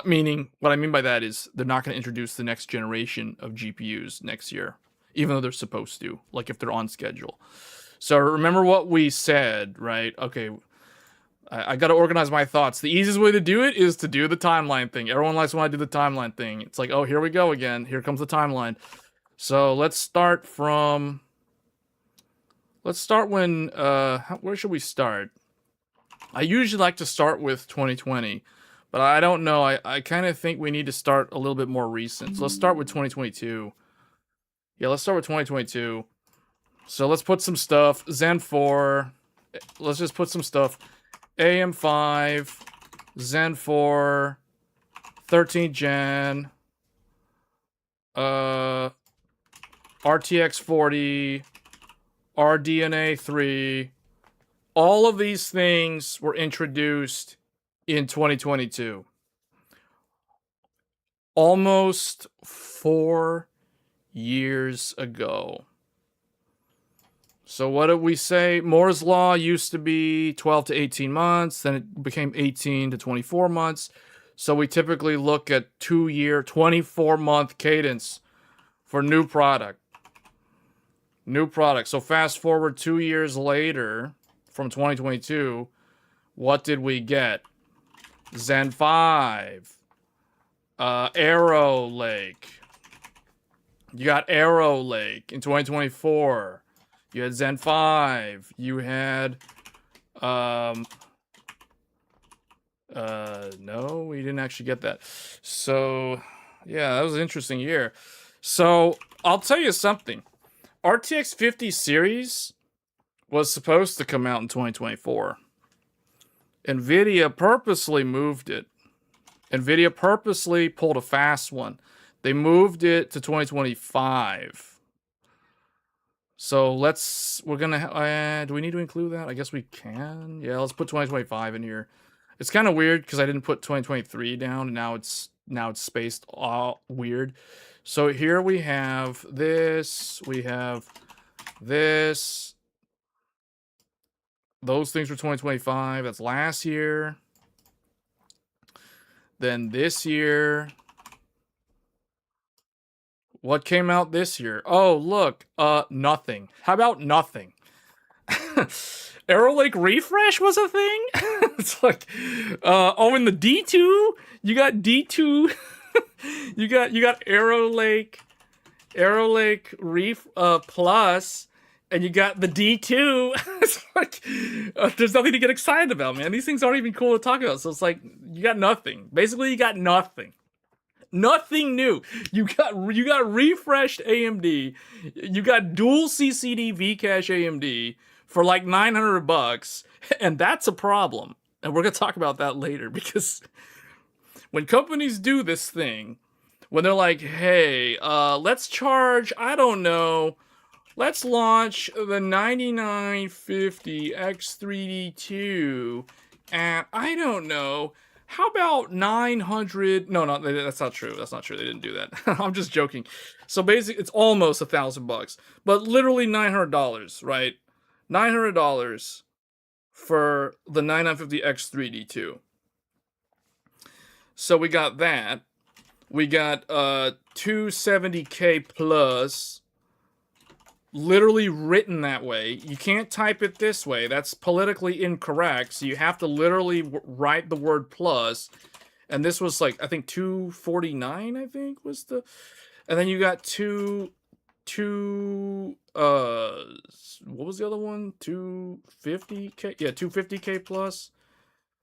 A: Meaning, what I mean by that is they're not going to introduce the next generation of GPUs next year, even though they're supposed to, like if they're on schedule. So remember what we said, right? Okay, I got to organize my thoughts. The easiest way to do it is to do the timeline thing. Everyone likes when I do the timeline thing. It's like, oh, here we go again. Here comes the timeline. So let's start when, where should we start? I usually like to start with 2020, but I don't know. I kind of think we need to start a little bit more recent. So let's start with 2022. Yeah, let's start with 2022. So let's put some stuff. Zen 4. Let's just put some stuff. AM5, Zen 4, 13th gen, RTX 40, RDNA 3. All of these things were introduced in 2022. Almost 4 years ago. So what did we say? Moore's Law used to be 12 to 18 months. Then it became 18 to 24 months. So we typically look at 2-year, 24-month cadence for new product. New product. So fast forward 2 years later from 2022, what did we get? Zen 5. Arrow Lake. You got Arrow Lake in 2024. You had Zen 5. You had no, we didn't actually get that. So, yeah, that was an interesting year. So, I'll tell you something. RTX 50 series was supposed to come out in 2024. NVIDIA purposely moved it. NVIDIA purposely pulled a fast one. They moved it to 2025. So we're gonna, do we need to include that? I guess we can. Yeah, let's put 2025 in here. It's kind of weird because I didn't put 2023 down, and now it's spaced all weird. So here we have this, we have this. Those things were 2025. That's last year. Then this year. What came out this year? Oh, look. Nothing. How about nothing? Arrow Lake Refresh was a thing? It's like, oh, in the D2, you got D2. you got Arrow Lake Plus, and you got the D2. It's like, there's nothing to get excited about, man. These things aren't even cool to talk about. So it's like, you got nothing. Basically, you got nothing. Nothing new. You got refreshed AMD. You got dual CCD Vcache AMD for like $900, and that's a problem. And we're gonna talk about that later, because when companies do this thing, when they're like, "Hey, let's charge, I don't know, let's launch the 9950 X3D2 at, I don't know, how about 900? No, that's not true. That's not true. They didn't do that. I'm just joking. So basically, it's almost $1,000, but literally $900, right? $900 for the 9950 X3D2. So we got that. We got 270K plus. Literally written that way. You can't type it this way. That's politically incorrect. So you have to literally write the word plus. And this was like, I think 249, I think was the. And then you got what was the other one? 250K? Yeah, 250K plus.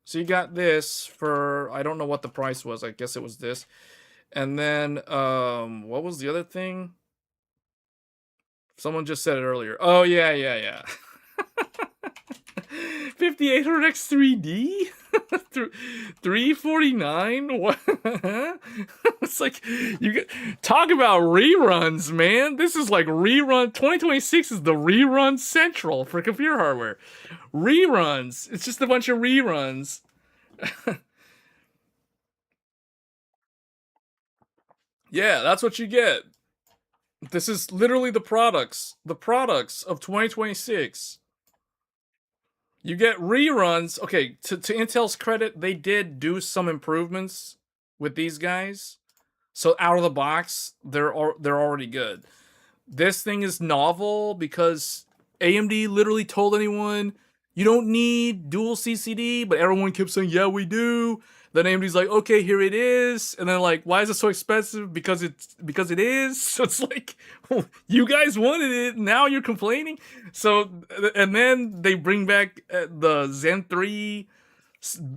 A: So you got this for, I don't know what the price was. I guess it was this. And then, what was the other thing? Someone just said it earlier. Oh, yeah. 5800X3D? 349? What? It's like, talk about reruns, man. This is like rerun. 2026 is the rerun central for computer hardware. Reruns. It's just a bunch of reruns. Yeah, that's what you get. This is literally the products of 2026. You get reruns. Okay, to Intel's credit, they did do some improvements with these guys. So out of the box, they're already good. This thing is novel because AMD literally told anyone, you don't need dual CCD, but everyone kept saying, yeah, we do. Then AMD's like, okay, here it is. And then like, why is it so expensive? Because it is. So it's like, you guys wanted it, now you're complaining. So, and then they bring back the Zen 3,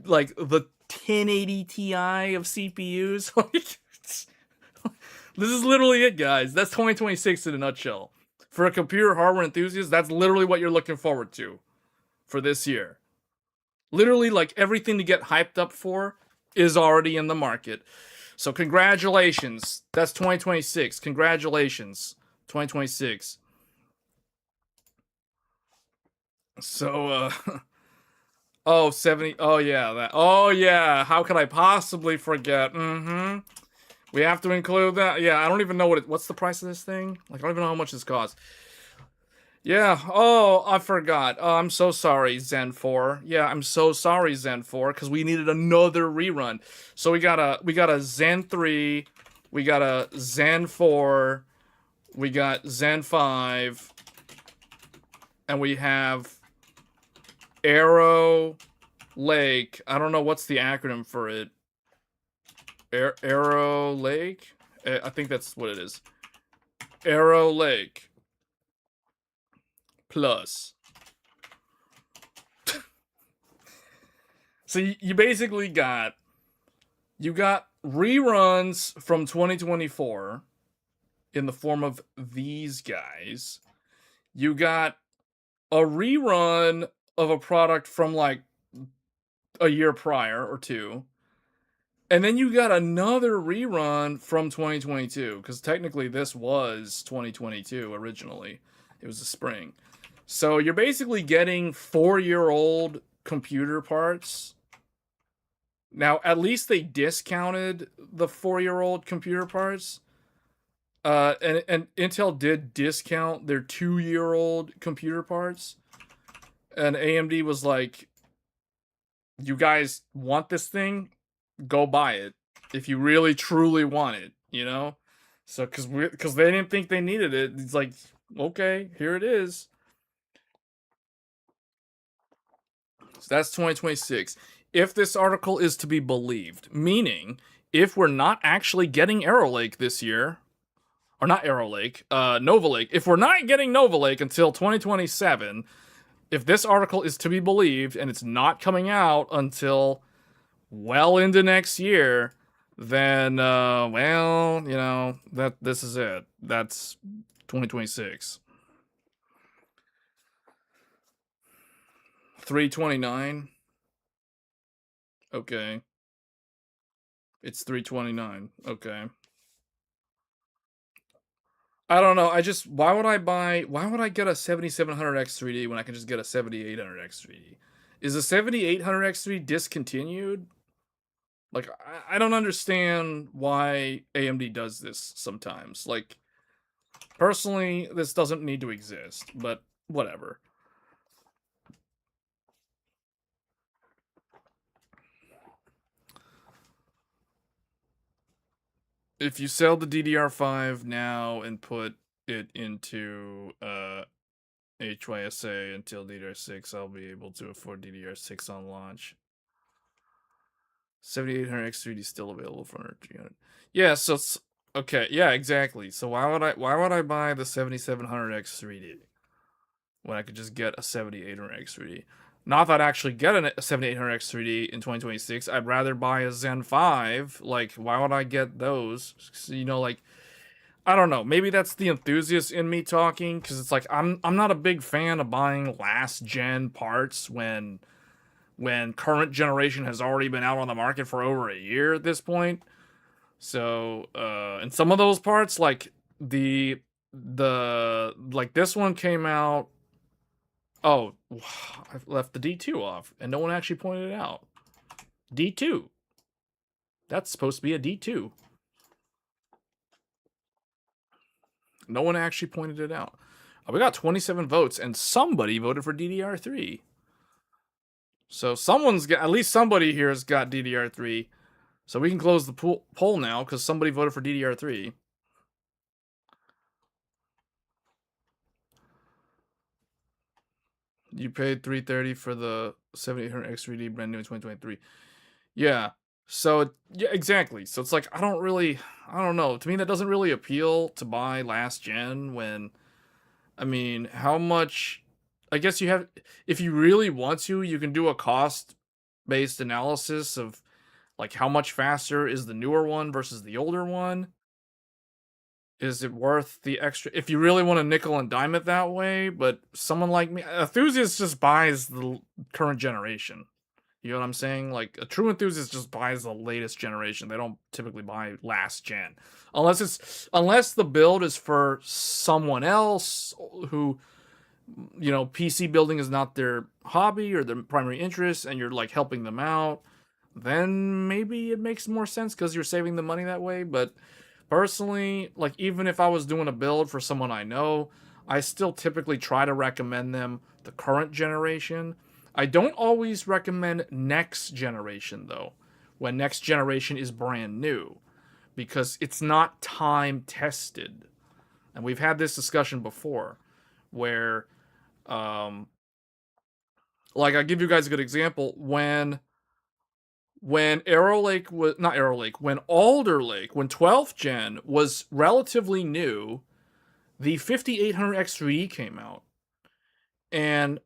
A: like the 1080 Ti of CPUs. This is literally it, guys. That's 2026 in a nutshell. For a computer hardware enthusiast, that's literally what you're looking forward to for this year. Literally, like, everything to get hyped up for is already in the market. So congratulations. That's 2026. Congratulations. 2026. So, oh, 70. Oh, yeah. That. Oh, yeah. How could I possibly forget? We have to include that. Yeah, I don't even know what's the price of this thing. Like, I don't even know how much this costs. Yeah. Oh, I forgot. Oh, I'm so sorry, Zen 4. Yeah, I'm so sorry, Zen 4, because we needed another rerun. So we got a Zen 3, we got a Zen 4, we got Zen 5, and we have Arrow Lake. I don't know what's the acronym for it. Arrow Lake? I think that's what it is. Arrow Lake Plus. So you basically got reruns from 2024 in the form of these guys. You got a rerun of a product from like a year prior or two. And then you got another rerun from 2022, because technically this was 2022 originally. It was the spring. So you're basically getting 4-year-old computer parts. Now, at least they discounted the 4-year-old computer parts. And Intel did discount their 2-year-old computer parts. And AMD was like, you guys want this thing? Go buy it if you really truly want it, you know? So because they didn't think they needed it, it's like, okay, here it is. So that's 2026. If this article is to be believed, meaning if we're not actually getting Arrow Lake this year, or not Arrow Lake, Nova Lake, if we're not getting Nova Lake until 2027, if this article is to be believed and it's not coming out until well into next year, then well, you know, that this is it. That's 2026. 329. Okay. It's 329. Okay. I don't know. Why would I get a 7700X3D when I can just get a 7800X3D? Is the 7800X3D discontinued? Like, I don't understand why AMD does this sometimes. Like, personally, this doesn't need to exist, but whatever. If you sell the DDR5 now and put it into HYSA until DDR6, I'll be able to afford DDR6 on launch. 7800X3D is still available for 300. Yeah, so it's okay. Yeah, exactly. So why would I buy the 7700X3D when I could just get a 7800X3D? Not that I actually get a 7800X3D in 2026. I'd rather buy a Zen 5. Like, why would I get those? You know, like, I don't know. Maybe that's the enthusiast in me talking, because it's like I'm not a big fan of buying last gen parts when current generation has already been out on the market for over a year at this point. So, and some of those parts, like like this one came out. Oh, I left the D2 off, and no one actually pointed it out. D2. That's supposed to be a D2. No one actually pointed it out. We got 27 votes, and somebody voted for DDR3. So someone's got, at least somebody here has got DDR3. So we can close the poll now because somebody voted for DDR3. You paid $330 for the 7800X3D brand new in 2023. Yeah. So yeah, exactly. So it's like I don't know. To me, that doesn't really appeal to buy last gen when, I mean, how much? I guess you have, if you really want to, you can do a cost-based analysis of like how much faster is the newer one versus the older one. Is it worth the extra if you really want to nickel and dime it that way? But someone like me, enthusiast just buys the current generation. You know what I'm saying? Like a true enthusiast just buys the latest generation. They don't typically buy last gen. Unless the build is for someone else who, you know, PC building is not their hobby or their primary interest and you're like helping them out, then maybe it makes more sense because you're saving the money that way. But personally, like even if I was doing a build for someone I know, I still typically try to recommend them the current generation. I don't always recommend next generation though, when next generation is brand new, because it's not time tested. And we've had this discussion before where Like, I'll give you guys a good example. When Arrow Lake was not Arrow Lake, when Alder Lake, when 12th gen was relatively new, the 5800X3E came out. And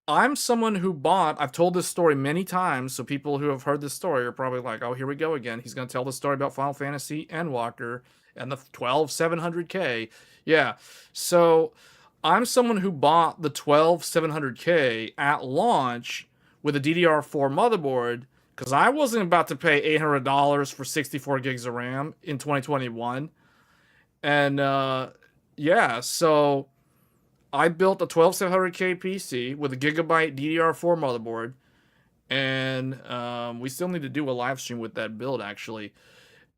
A: I'm someone who bought, I've told this story many times, so people who have heard this story are probably like, oh, here we go again. He's going to tell the story about Final Fantasy Endwalker and the 12700K. Yeah. So I'm someone who bought the 12700K at launch with a DDR4 motherboard because I wasn't about to pay $800 for 64 gigs of RAM in 2021. And yeah, so I built a 12700K PC with a gigabyte DDR4 motherboard, and we still need to do a live stream with that build actually.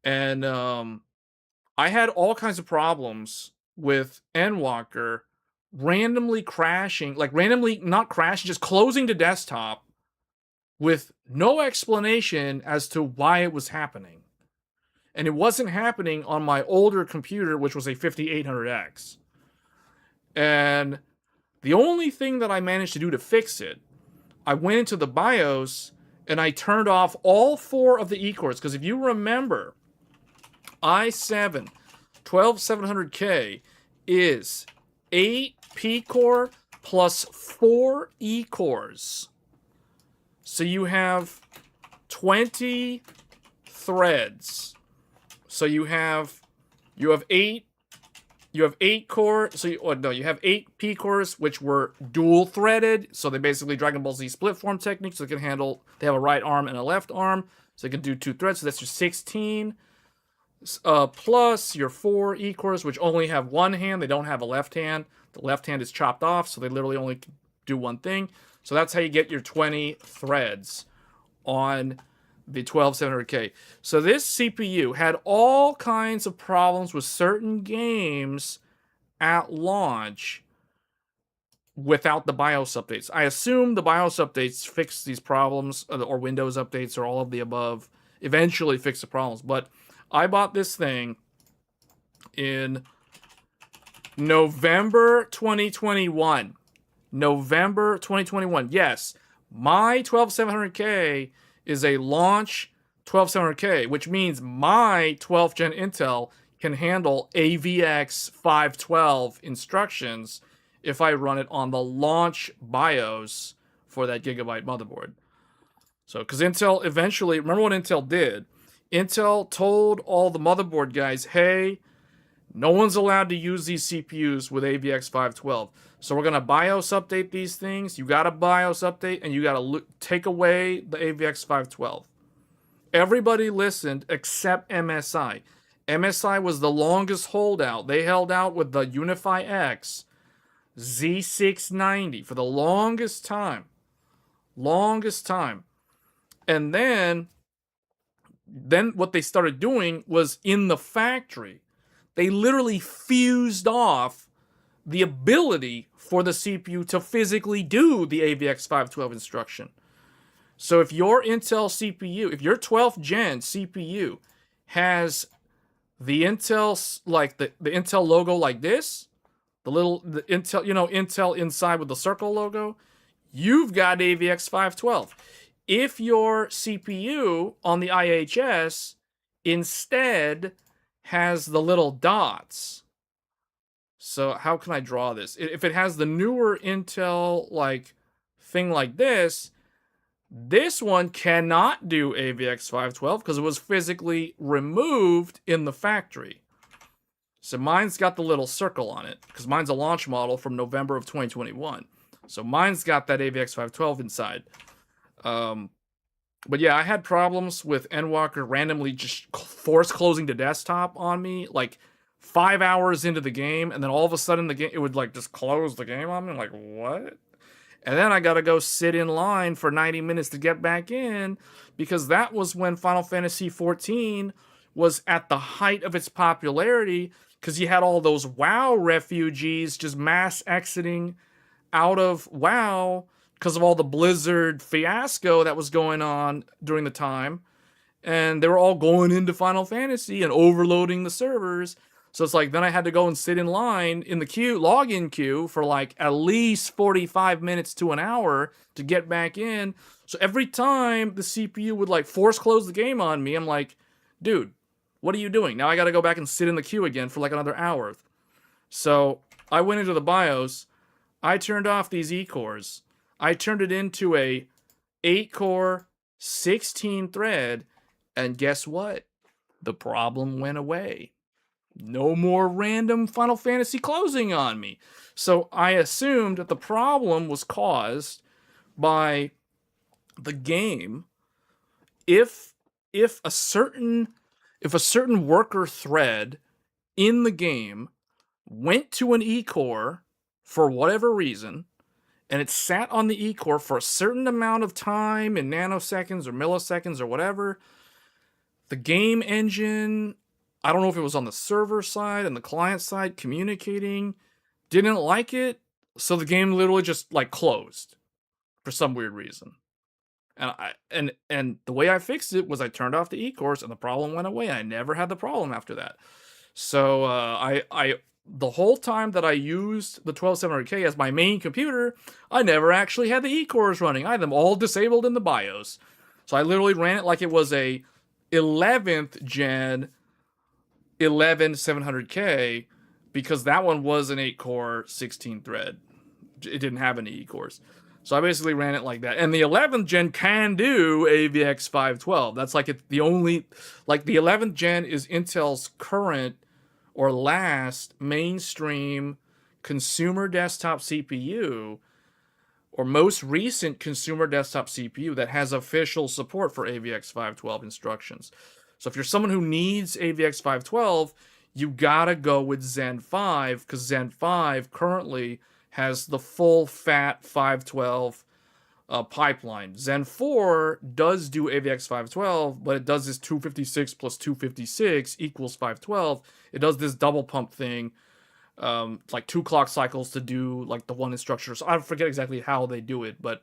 A: And I had all kinds of problems with Endwalker randomly crashing, like randomly not crashing, just closing the desktop with no explanation as to why it was happening. And it wasn't happening on my older computer, which was a 5800X. And the only thing that I managed to do to fix it, I went into the BIOS and I turned off all 4 of the E-cores. Because if you remember, i7 12700K is 8 P-core plus 4 E-cores. So you have 20 threads. So you have 8 core. So you have 8 P cores, which were dual threaded. So they basically Dragon Ball Z split form technique. So they can handle. They have a right arm and a left arm, so they can do 2 threads. So that's your 16. Plus your 4 E cores, which only have one hand. They don't have a left hand. The left hand is chopped off, so they literally only do one thing. So that's how you get your 20 threads on the 12700K. So this CPU had all kinds of problems with certain games at launch without the BIOS updates. I assume the BIOS updates fix these problems, or Windows updates, or all of the above eventually fix the problems. But I bought this thing in November 2021. November 2021. Yes, my 12700K is a launch 12700K, which means my 12th gen Intel can handle AVX 512 instructions if I run it on the launch BIOS for that gigabyte motherboard. So, because Intel eventually, remember what Intel did? Intel told all the motherboard guys, hey, no one's allowed to use these CPUs with AVX 512. So we're going to BIOS update these things. You got to BIOS update, and you got to take away the AVX 512. Everybody listened except MSI. MSI was the longest holdout. They held out with the Unify X Z690 for the longest time. Longest time. And then what they started doing was in the factory, they literally fused off the ability for the CPU to physically do the AVX 512 instruction. So if your Intel CPU, if your 12th gen CPU has the Intel, like the Intel logo like this, the Intel, Intel inside with the circle logo, you've got AVX 512. If your CPU on the IHS instead has the little dots, so how can I draw this? If it has the newer Intel like thing like this one cannot do AVX 512 because it was physically removed in the factory. So mine's got the little circle on it because mine's a launch model from November of 2021. So mine's got that AVX 512 inside. But yeah, I had problems with Endwalker randomly just force closing the desktop on me, like 5 hours into the game, and then all of a sudden the game, it would like just close the game on me. I'm like, what? And then I gotta go sit in line for 90 minutes to get back in, because that was when Final Fantasy XIV was at the height of its popularity, because you had all those WoW refugees just mass exiting out of WoW because of all the Blizzard fiasco that was going on during the time. And they were all going into Final Fantasy and overloading the servers. So it's like then I had to go and sit in line in the queue, login queue for like at least 45 minutes to an hour to get back in. So every time the CPU would like force close the game on me, I'm like, dude, what are you doing? Now I got to go back and sit in the queue again for like another hour. So I went into the BIOS. I turned off these E-cores. I turned it into a 8-core, 16 thread, and guess what? The problem went away. No more random Final Fantasy closing on me. So I assumed that the problem was caused by the game. If a certain worker thread in the game went to an E-core for whatever reason, and it sat on the E-core for a certain amount of time in nanoseconds or milliseconds or whatever, the game engine, I don't know if it was on the server side and the client side communicating, didn't like it, so the game literally just like closed for some weird reason. And the way I fixed it was I turned off the E-cores and the problem went away. I never had the problem after that. So I the whole time that I used the 12700K as my main computer, I never actually had the E-cores running. I had them all disabled in the BIOS. So I literally ran it like it was a 11th gen 11700K because that one was an 8-core 16 thread. It didn't have any E-cores. So I basically ran it like that. And the 11th gen can do AVX 512. That's like the only, like the 11th gen is Intel's current or last mainstream consumer desktop CPU, or most recent consumer desktop CPU that has official support for AVX 512 instructions. So if you're someone who needs AVX 512, you gotta go with Zen 5 because Zen 5 currently has the full fat 512 pipeline. Zen 4 does do AVX 512, but it does this 256 plus 256 equals 512. It does this double pump thing, like 2 clock cycles to do like the one instruction. So I forget exactly how they do it, but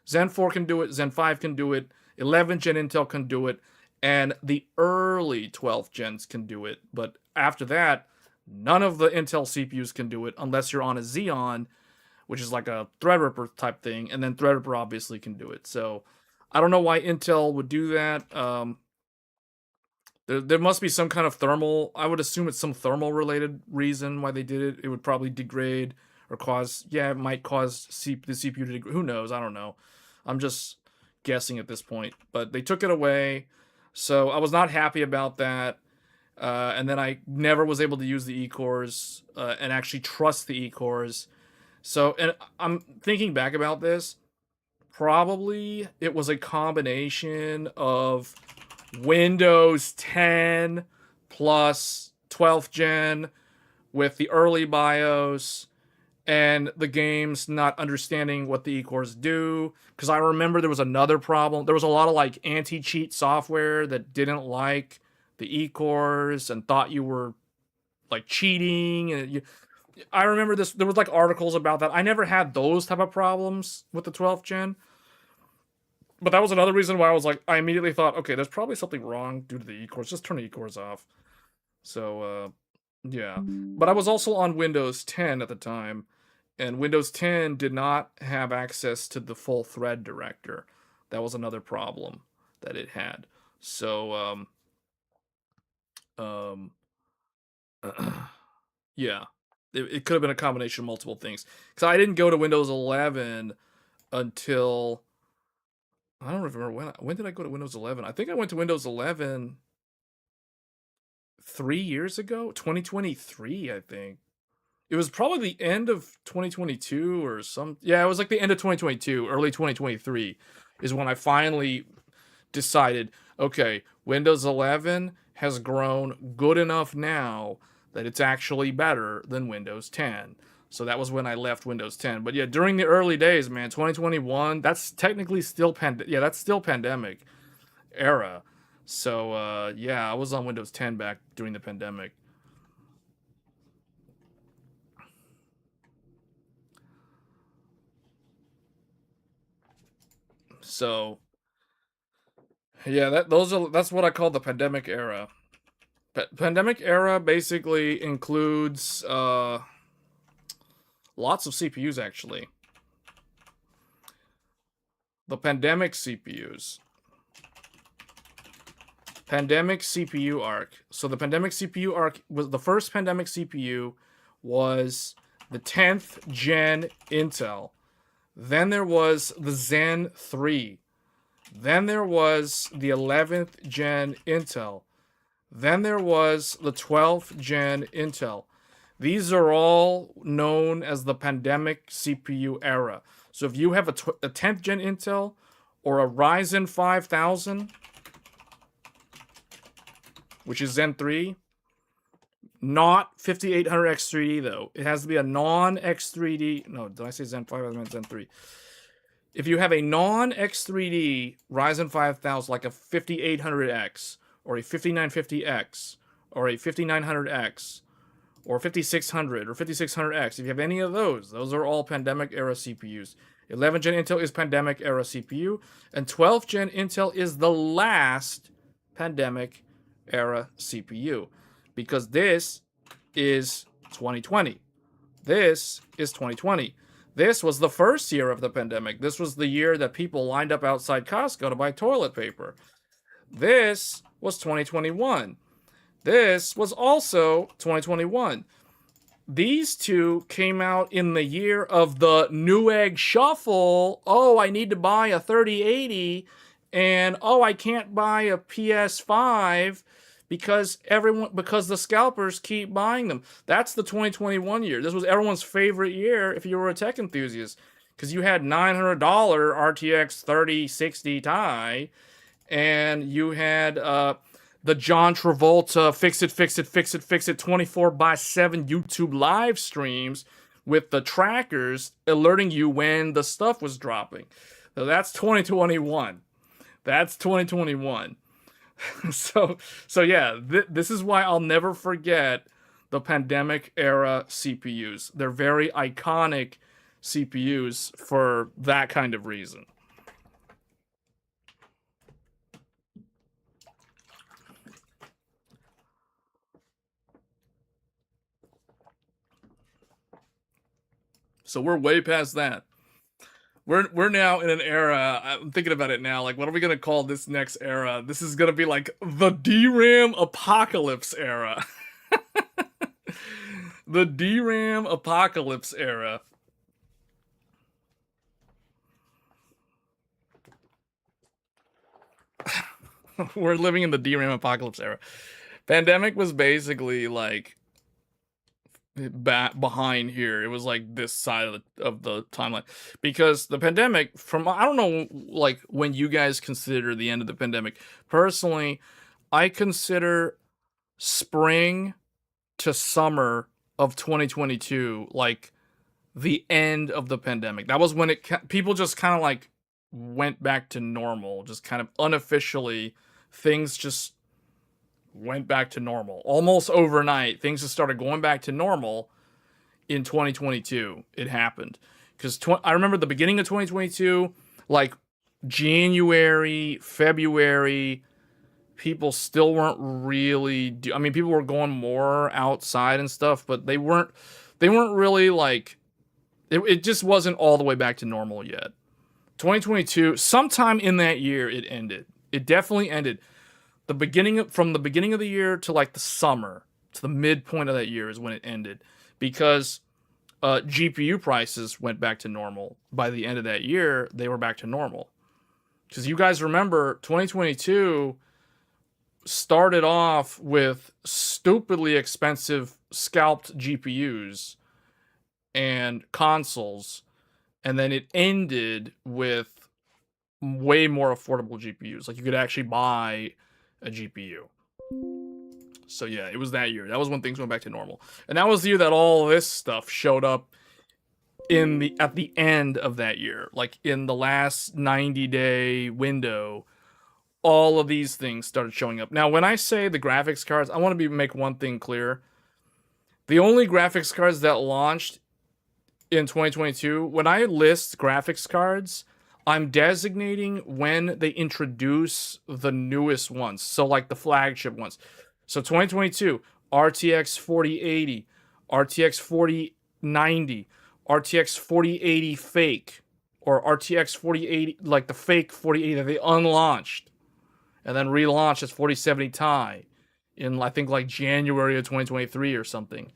A: Zen 4 can do it, Zen 5 can do it, 11th gen Intel can do it, and the early 12th gens can do it. But after that, none of the Intel CPUs can do it unless you're on a Xeon, which is like a Threadripper type thing, and then Threadripper obviously can do it. So I don't know why Intel would do that. There must be some kind of thermal. I would assume it's some thermal related reason why they did it. It would probably degrade or cause. Yeah, it might cause the CPU to degrade. Who knows? I don't know. I'm just guessing at this point. But they took it away, so I was not happy about that. And then I never was able to use the E-cores and actually trust the E-cores. So, and I'm thinking back about this. Probably it was a combination of Windows 10 plus 12th gen with the early BIOS and the games not understanding what the E-cores do. Because I remember there was another problem. There was a lot of like anti-cheat software that didn't like the E-cores and thought you were like cheating. And I remember this. There was like articles about that. I never had those type of problems with the 12th gen. But that was another reason why I was like, I immediately thought, okay, there's probably something wrong due to the E-cores. Just turn the E-cores off. So, yeah. But I was also on Windows 10 at the time, and Windows 10 did not have access to the full thread director. That was another problem that it had. So, yeah. It could have been a combination of multiple things. Because I didn't go to Windows 11 until I don't remember when did I go to Windows 11? I think I went to Windows 11 3 years ago, 2023, I think. It was probably the end of 2022 or some. Yeah, it was like the end of 2022, early 2023 is when I finally decided, okay, Windows 11 has grown good enough now that it's actually better than Windows 10. So that was when I left Windows 10. But yeah, during the early days, man, 2021, that's technically still that's still pandemic era. So yeah, I was on Windows 10 back during the pandemic. So yeah, that's what I call the pandemic era. Pandemic era basically includes lots of CPUs, actually. The pandemic CPUs. Pandemic CPU arc. So the pandemic CPU arc was the first pandemic CPU was the 10th gen Intel. Then there was the Zen 3. Then there was the 11th gen Intel. Then there was the 12th gen Intel. These are all known as the pandemic CPU era. So if you have a 10th gen Intel or a Ryzen 5000, which is Zen 3, not 5800X3D though. It has to be a non-X3D. No, did I say Zen 5? I meant Zen 3. If you have a non-X3D Ryzen 5000, like a 5800X, or a 5950X, or a 5900X, or 5600, or 5600X, if you have any of those are all pandemic era CPUs. 11th gen Intel is pandemic era CPU, and 12th gen Intel is the last pandemic era CPU, because this is 2020. This is 2020. This was the first year of the pandemic. This was the year that people lined up outside Costco to buy toilet paper. This was 2021. This was also 2021. These two came out in the year of the Newegg Shuffle. Oh, I need to buy a 3080, and oh, I can't buy a PS5 because the scalpers keep buying them. That's the 2021 year. This was everyone's favorite year if you were a tech enthusiast, because you had $900 RTX 3060 Ti, and you had the John Travolta fix it 24/7 YouTube live streams with the trackers alerting you when the stuff was dropping. So that's 2021. That's 2021. So yeah, this is why I'll never forget the pandemic era CPUs. They're very iconic CPUs for that kind of reason. So we're way past that. We're now in an era. I'm thinking about it now. Like, what are we gonna call this next era? This is gonna be like the DRAM apocalypse era. The DRAM apocalypse era. We're living in the DRAM apocalypse era. Pandemic was basically like behind here. It was like this side of the timeline, because the pandemic, from, I don't know, like, when you guys consider the end of the pandemic. Personally, I consider spring to summer of 2022 like the end of the pandemic. That was when people just kind of like went back to normal, just kind of unofficially. Things just went back to normal almost overnight. Things just started going back to normal in 2022. It happened because I remember the beginning of 2022, like January, February, people still weren't really I mean, people were going more outside and stuff, but they weren't really like it just wasn't all the way back to normal yet. 2022, sometime in that year, it ended. It definitely ended. From the beginning of the year to like the summer, to the midpoint of that year is when it ended, because GPU prices went back to normal. By the end of that year, they were back to normal. Because you guys remember, 2022 started off with stupidly expensive scalped GPUs and consoles, and then it ended with way more affordable GPUs. Like, you could actually buy a GPU. So yeah, it was that year. That was when things went back to normal. And that was the year that all this stuff showed up at the end of that year. Like, in the last 90-day window, all of these things started showing up. Now, when I say the graphics cards, I want to make one thing clear. The only graphics cards that launched in 2022, when I list graphics cards, I'm designating when they introduce the newest ones. So like the flagship ones. So 2022, RTX 4080, RTX 4090, RTX 4080 fake, or RTX 4080, like the fake 4080 that they unlaunched and then relaunched as 4070 Ti in, I think, like January of 2023 or something.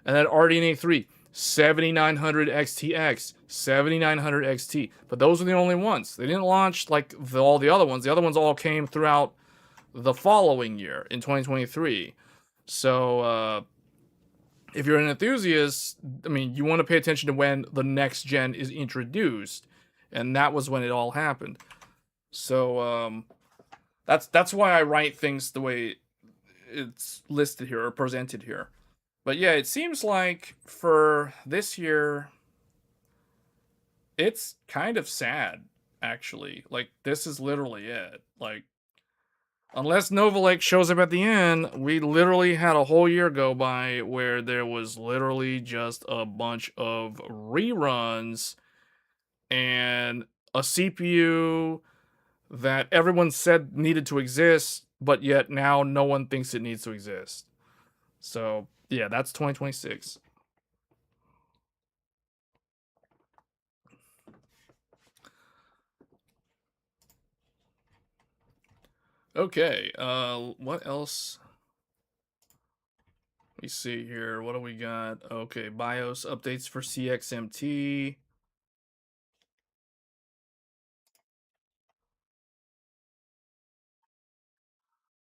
A: And then RDNA 3, 7900 XTX, 7900 XT. But those are the only ones. They didn't launch like all the other ones. The other ones all came throughout the following year in 2023. So if you're an enthusiast, I mean, you want to pay attention to when the next gen is introduced, and that was when it all happened. So that's why I write things the way it's listed here or presented here. But yeah, it seems like for this year, it's kind of sad, actually. Like, this is literally it. Like, unless Nova Lake shows up at the end, we literally had a whole year go by where there was literally just a bunch of reruns and a CPU that everyone said needed to exist, but yet now no one thinks it needs to exist. So, yeah, that's 2026. Okay, what else? Let me see here. What do we got? Okay, BIOS updates for CXMT.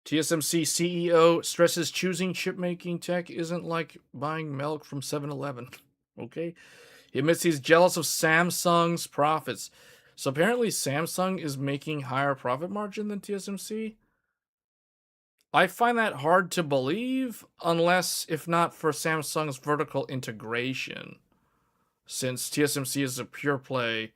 A: TSMC CEO stresses choosing chip making tech isn't like buying milk from 7-Eleven. Okay. He admits he's jealous of Samsung's profits. So apparently Samsung is making higher profit margin than TSMC. I find that hard to believe, unless if not for Samsung's vertical integration. Since TSMC is a pure play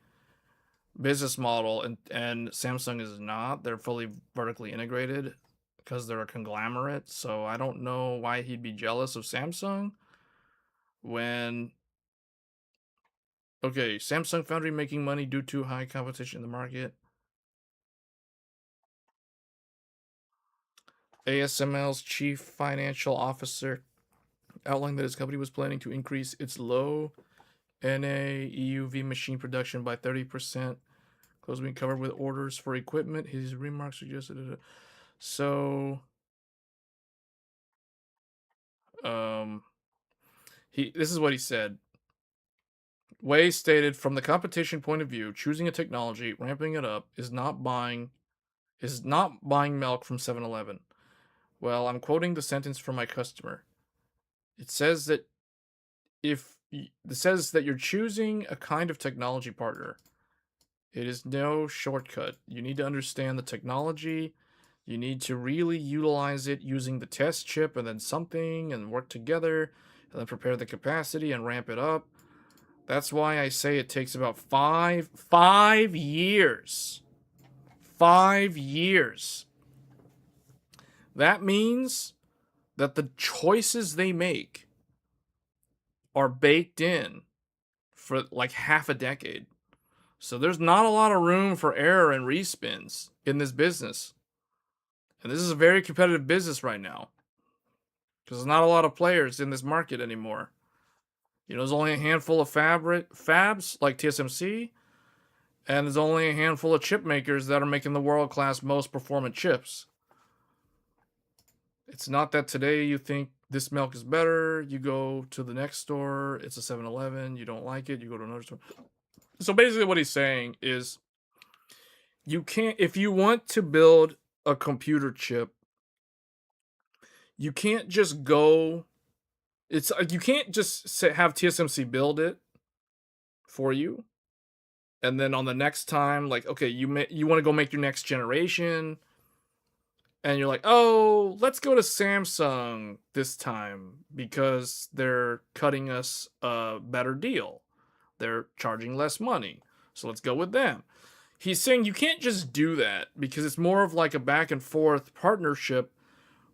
A: business model and Samsung is not, they're fully vertically integrated because they're a conglomerate. So I don't know why he'd be jealous of Samsung when. Okay, Samsung Foundry making money due to high competition in the market. ASML's chief financial officer outlined that his company was planning to increase its low NA EUV machine production by 30%. Close being covered with orders for equipment. His remarks suggested. So, this is what he said. Wei stated, from the competition point of view, choosing a technology, ramping it up, is not buying milk from 7-Eleven. Well, I'm quoting the sentence from my customer. It says that you're choosing a kind of technology partner. It is no shortcut. You need to understand the technology. You need to really utilize it using the test chip and then something and work together and then prepare the capacity and ramp it up. That's why I say it takes about 5 years. 5 years. That means that the choices they make are baked in for like half a decade. So there's not a lot of room for error and respins in this business. And this is a very competitive business right now. Because there's not a lot of players in this market anymore. There's only a handful of fabs like TSMC, and there's only a handful of chip makers that are making the world-class most performant chips. It's not that today you think this milk is better, you go to the next store, it's a 7-Eleven, you don't like it, you go to another store. So basically what he's saying is, you can't, if you want to build a computer chip, you can't just go, it's like you can't just have TSMC build it for you. And then on the next time, like, okay, you want to go make your next generation, and you're like, oh, let's go to Samsung this time because they're cutting us a better deal. They're charging less money. So let's go with them. He's saying you can't just do that because it's more of like a back and forth partnership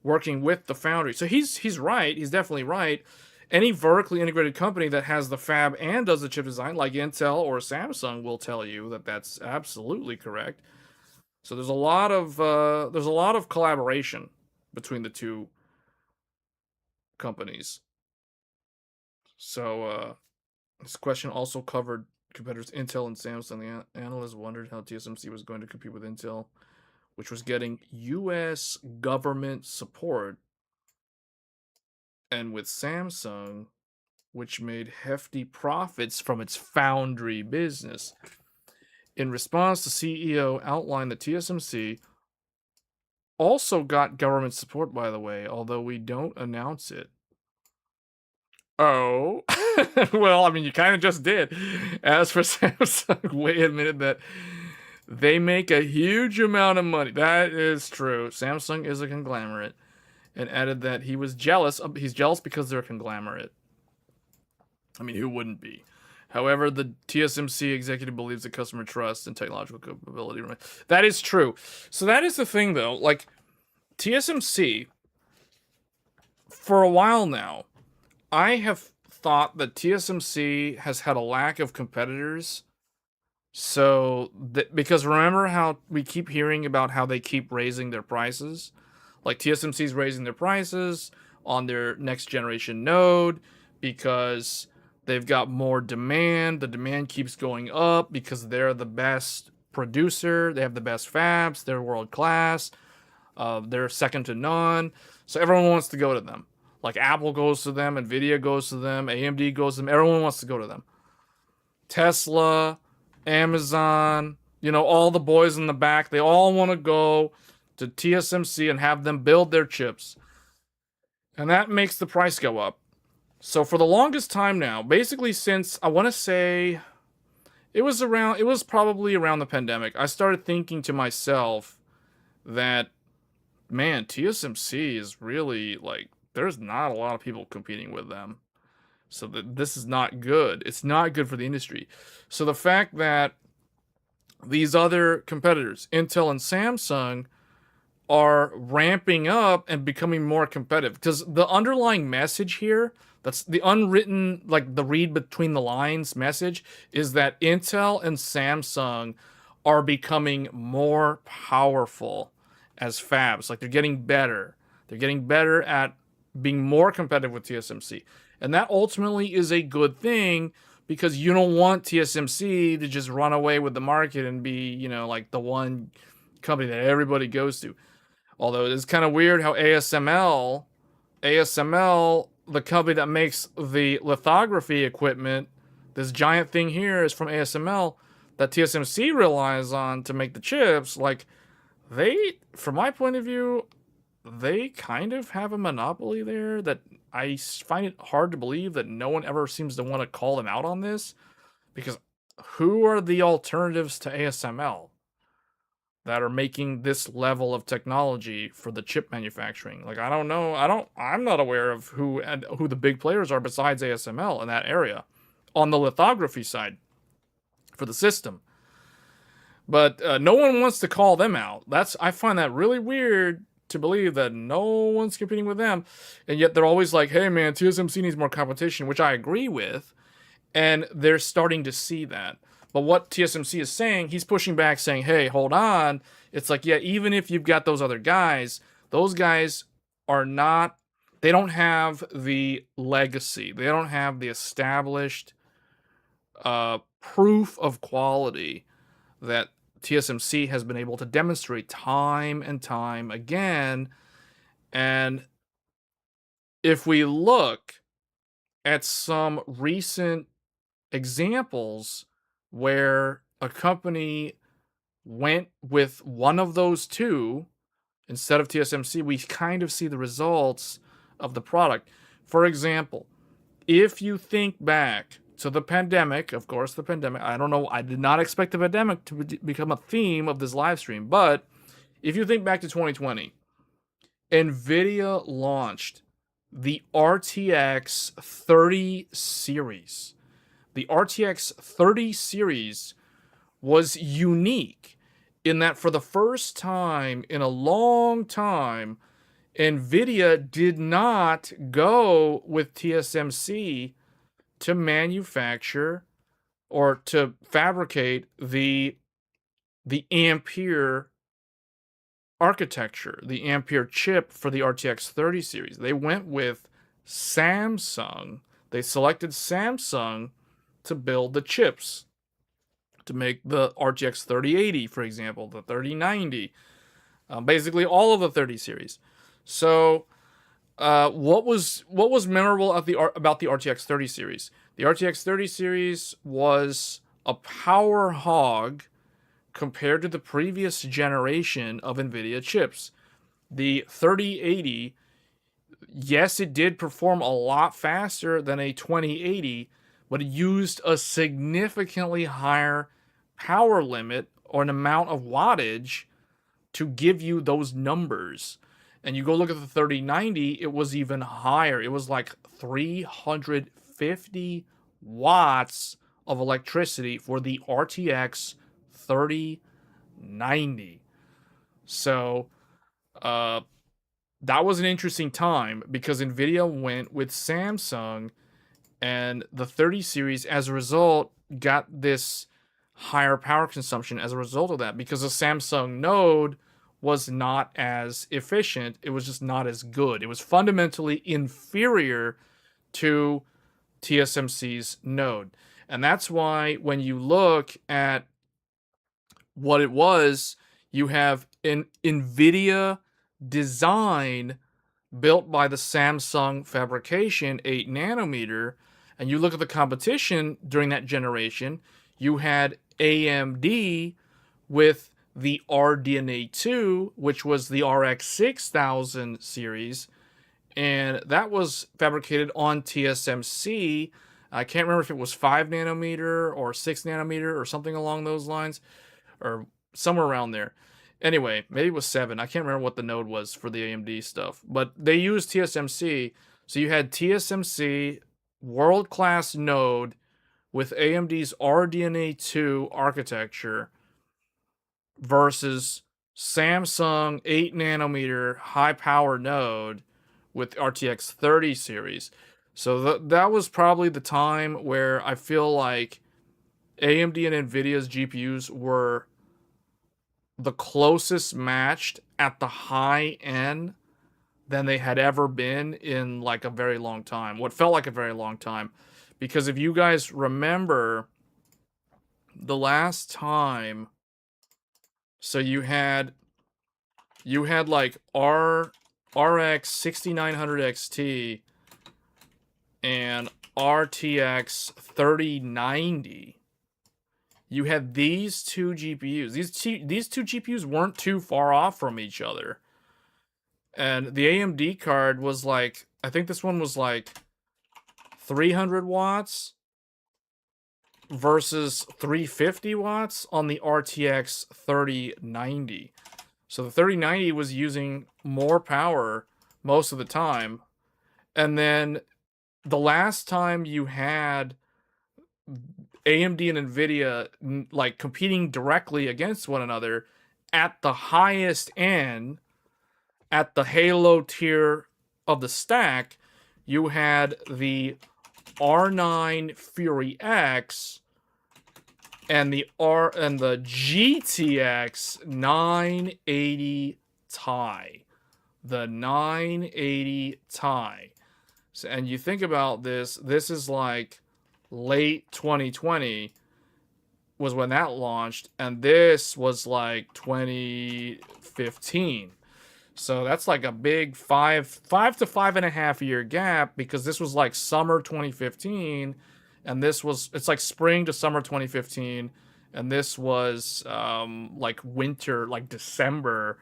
A: working with the foundry. So he's right. He's definitely right. Any vertically integrated company that has the fab and does the chip design, like Intel or Samsung, will tell you that that's absolutely correct. So there's a lot of collaboration between the two companies. So this question also covered competitors Intel and Samsung. The analysts wondered how TSMC was going to compete with Intel, which was getting US government support, and with Samsung, which made hefty profits from its foundry business. In response, the CEO outlined that TSMC also got government support, by the way, although we don't announce it. Oh, well, I mean, you kind of just did. As for Samsung, Wei admitted that they make a huge amount of money. That is true. Samsung is a conglomerate, and added that he was jealous. He's jealous because they're a conglomerate. I mean, who wouldn't be? However, the TSMC executive believes that customer trust and technological capability. That is true. So that is the thing, though. Like, TSMC, for a while now, I have thought that TSMC has had a lack of competitors. So, because remember how we keep hearing about how they keep raising their prices? Like, TSMC's raising their prices on their next generation node because they've got more demand. The demand keeps going up because they're the best producer. They have the best fabs. They're world class. They're second to none. So everyone wants to go to them. Like Apple goes to them, Nvidia goes to them, AMD goes to them. Everyone wants to go to them. Tesla, Amazon, all the boys in the back, they all want to go to TSMC and have them build their chips. And that makes the price go up. So for the longest time now, basically since I want to say it was probably around the pandemic, I started thinking to myself that, man, TSMC is really like, there's not a lot of people competing with them. So this is not good. It's not good for the industry. So the fact that these other competitors, Intel and Samsung, are ramping up and becoming more competitive, because the underlying message here, that's the unwritten, like the read between the lines message, is that Intel and Samsung are becoming more powerful as fabs. Like, they're getting better. They're getting better at being more competitive with TSMC. And that ultimately is a good thing, because you don't want TSMC to just run away with the market and be, like the one company that everybody goes to. Although it's kind of weird how ASML, the company that makes the lithography equipment, this giant thing here is from ASML that TSMC relies on to make the chips. Like, from my point of view, they kind of have a monopoly there that I find it hard to believe that no one ever seems to want to call them out on this, because who are the alternatives to ASML that are making this level of technology for the chip manufacturing? Like, I don't know. I'm not aware of who the big players are besides ASML in that area on the lithography side for the system. But no one wants to call them out. I find that really weird to believe that no one's competing with them. And yet they're always like, hey man, TSMC needs more competition, which I agree with. And they're starting to see that. But what TSMC is saying, he's pushing back saying, hey, hold on. It's like, yeah, even if you've got those other guys, those guys are not, they don't have the legacy. They don't have the established proof of quality that TSMC has been able to demonstrate time and time again. And if we look at some recent examples where a company went with one of those two instead of TSMC, we kind of see the results of the product. For example, if you think back to the pandemic, of course, the pandemic, I don't know, I did not expect the pandemic to become a theme of this live stream, but if you think back to 2020, NVIDIA launched the RTX 30 series. The RTX 30 series was unique in that for the first time in a long time, NVIDIA did not go with TSMC to manufacture or to fabricate the Ampere architecture, the Ampere chip for the RTX 30 series. They went with Samsung. They selected Samsung to build the chips to make the RTX 3080, for example, the 3090, basically all of the 30 series. So, what was memorable about the RTX 30 series? The RTX 30 series was a power hog compared to the previous generation of NVIDIA chips. The 3080, yes, it did perform a lot faster than a 2080, but it used a significantly higher power limit or an amount of wattage to give you those numbers. And you go look at the 3090, it was even higher. It was like 350 watts of electricity for the RTX 3090. So, that was an interesting time because Nvidia went with Samsung, and the 30 series as a result got this higher power consumption as a result of that, because the Samsung node was not as efficient. It was just not as good. It was fundamentally inferior to TSMC's node. And that's why when you look at what it was, you have an Nvidia design built by the Samsung fabrication 8 nanometer, and you look at the competition during that generation, you had AMD with the RDNA 2, which was the RX 6000 series, and that was fabricated on TSMC. I can't remember if it was 5 nanometer or 6 nanometer or something along those lines, or somewhere around there. Anyway, maybe it was 7. I can't remember what the node was for the AMD stuff, but they used TSMC. So you had TSMC world-class node with AMD's RDNA 2 architecture versus Samsung 8 nanometer high power node with RTX 30 series. So that was probably the time where I feel like AMD and Nvidia's GPUs were the closest matched at the high end than they had ever been in like a very long time. What felt like a very long time. Because if you guys remember the last time, so you had like RX 6900 XT and RTX 3090. You had these two GPUs. These two GPUs weren't too far off from each other. And the AMD card was like, I think this one was like 300 watts versus 350 watts on the RTX 3090. So the 3090 was using more power most of the time. And then the last time you had AMD and Nvidia like competing directly against one another at the highest end, at the Halo tier of the stack, you had the R9 Fury X and the GTX 980 Ti. The 980 Ti. So, and you think about this, this is like late 2020 was when that launched, and this was like 2015. So that's like a big 5 to 5.5 year gap, because this was like summer 2015, and it's like spring to summer 2015, and this was like winter, like December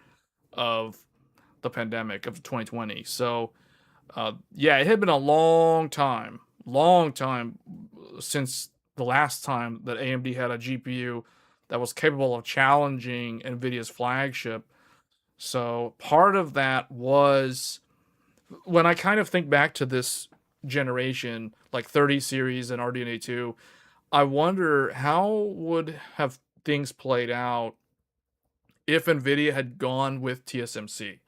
A: of the pandemic of 2020. So yeah, it had been a long time since the last time that AMD had a GPU that was capable of challenging NVIDIA's flagship. So part of that was, when I kind of think back to this generation, like 30 series and RDNA 2, I wonder how would have things played out if NVIDIA had gone with TSMC.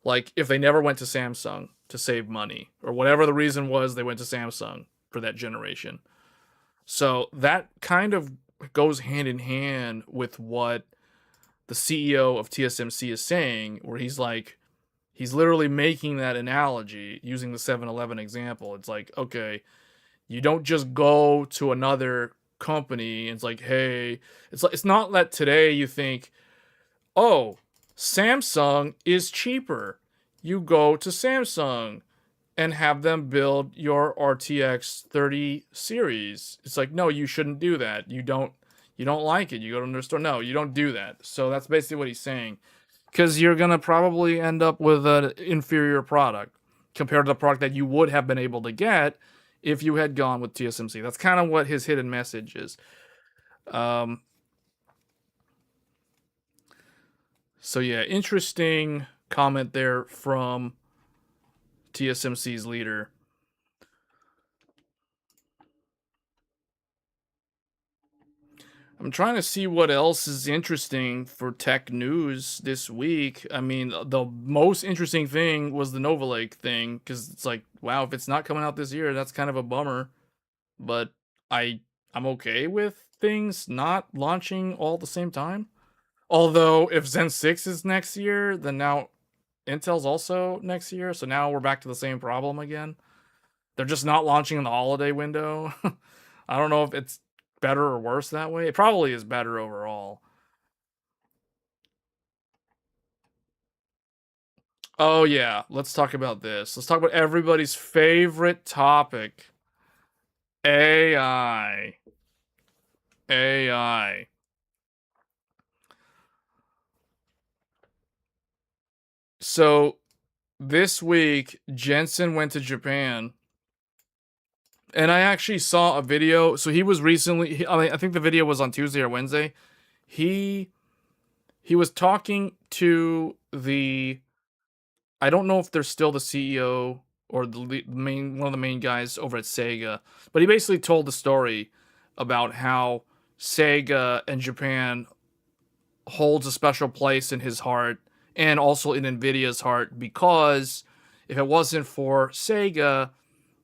A: Like if they never went to Samsung to save money, or whatever the reason was they went to Samsung for that generation. So that kind of goes hand in hand with what the CEO of TSMC is saying, where he's He's literally making that analogy using the 7-Eleven example. It's like, okay, you don't just go to another company and it's like, hey, it's not that today you think, oh, Samsung is cheaper. You go to Samsung and have them build your RTX 30 series. It's like, no, you shouldn't do that. You don't like it. You go to another store. No, you don't do that. So that's basically what he's saying. Because you're going to probably end up with an inferior product compared to the product that you would have been able to get if you had gone with TSMC. That's kind of what his hidden message is. So yeah, interesting comment there from TSMC's leader. I'm trying to see what else is interesting for tech news this week. I mean, the most interesting thing was the Nova Lake thing, because it's like, wow, if it's not coming out this year, that's kind of a bummer. But I'm okay with things not launching all at the same time. Although if Zen 6 is next year, then now Intel's also next year, so now we're back to the same problem again. They're just not launching in the holiday window. I don't know if it's better or worse that way. It probably is better overall. Oh yeah, let's talk about this. Let's talk about everybody's favorite topic. AI. AI. So this week, Jensen went to Japan. And I actually saw a video. So he was recently, I think the video was on Tuesday or Wednesday. He was talking to I don't know if they're still the CEO or the main one of the main guys over at Sega, but he basically told the story about how Sega and Japan holds a special place in his heart and also in Nvidia's heart, because if it wasn't for Sega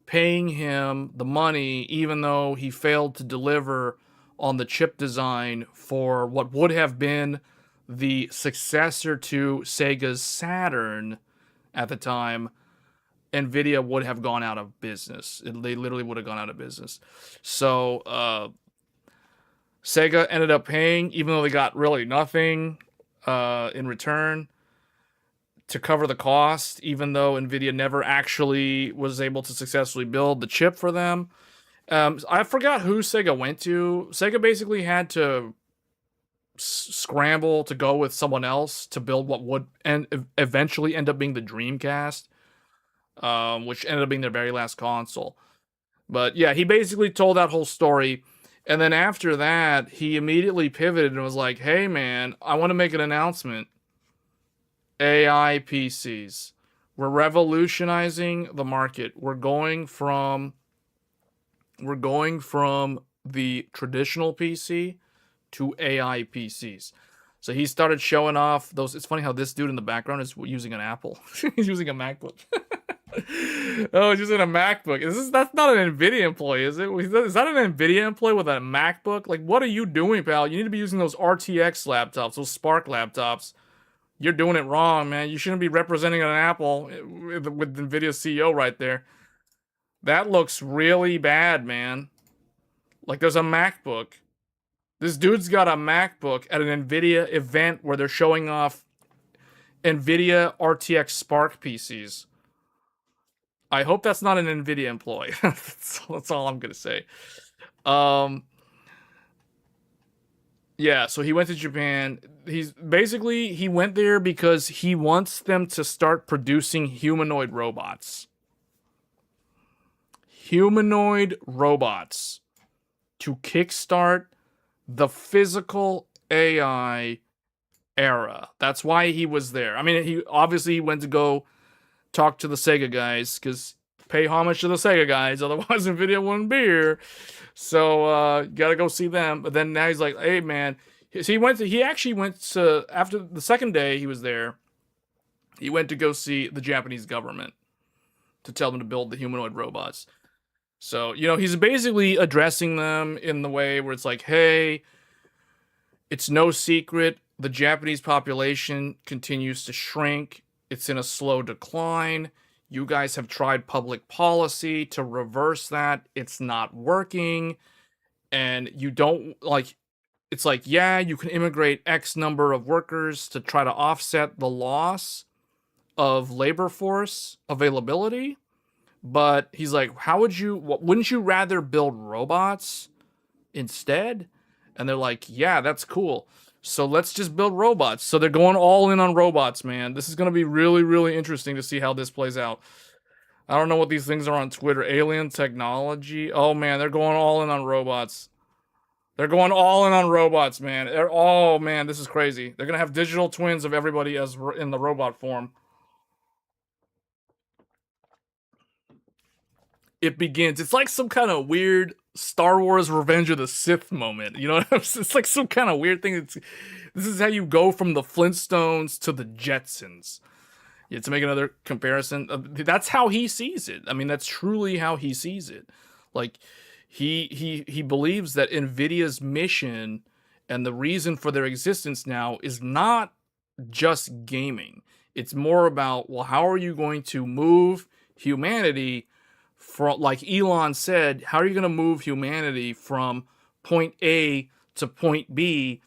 A: paying him the money, even though he failed to deliver on the chip design for what would have been the successor to Sega's Saturn at the time, Nvidia would have gone out of business. They literally would have gone out of business. So Sega ended up paying, even though they got really nothing in return, to cover the cost, even though Nvidia never actually was able to successfully build the chip for them. I forgot who Sega went to. Sega basically had to scramble to go with someone else to build what would eventually end up being the Dreamcast, which ended up being their very last console. But yeah, he basically told that whole story. And then after that, he immediately pivoted and was like, hey man, I want to make an announcement. AI PCs. We're revolutionizing the market. We're going from the traditional PC to AI PCs. So he started showing off those. It's funny how this dude in the background is using an Apple. He's using a MacBook. Oh, he's using a MacBook. That's not an Nvidia employee, is it? Is that an Nvidia employee with a MacBook? Like, what are you doing, pal? You need to be using those RTX laptops, those Spark laptops. You're doing it wrong, man. You shouldn't be representing an Apple with NVIDIA's CEO right there. That looks really bad, man. Like, there's a MacBook. This dude's got a MacBook at an NVIDIA event where they're showing off NVIDIA RTX Spark PCs. I hope that's not an NVIDIA employee. That's all I'm going to say. Yeah, so he went to Japan. He went there because he wants them to start producing humanoid robots. Humanoid robots to kickstart the physical AI era. That's why he was there. I mean, he went to go talk to the Sega guys, because pay homage to the Sega guys, otherwise Nvidia wouldn't be here. So gotta go see them. But then now he's like, hey man, he actually went to, after the second day he was there, he went to go see the Japanese government to tell them to build the humanoid robots. So, he's basically addressing them in the way where it's like, hey, it's no secret the Japanese population continues to shrink. It's in a slow decline. You guys have tried public policy to reverse that. It's not working. And you don't like, it's like, yeah, you can immigrate X number of workers to try to offset the loss of labor force availability. But he's like, wouldn't you rather build robots instead? And they're like, yeah, that's cool. So let's just build robots. So they're going all in on robots, man. This is going to be really, really interesting to see how this plays out. I don't know what these things are on Twitter. Alien technology. Oh, man, they're going all in on robots. They're going all in on robots, man. Oh, man, this is crazy. They're going to have digital twins of everybody as in the robot form. It begins. It's like some kind of weird Star Wars Revenge of the Sith moment. You know what I'm saying? It's like some kind of weird thing. This is how you go from the Flintstones to the Jetsons. Yeah, to make another comparison, that's how he sees it. I mean, that's truly how he sees it. Like, he believes that Nvidia's mission and the reason for their existence now is not just gaming. It's more about, well, how are you going to move humanity from, like Elon said, how are you going to move humanity from point A to point B?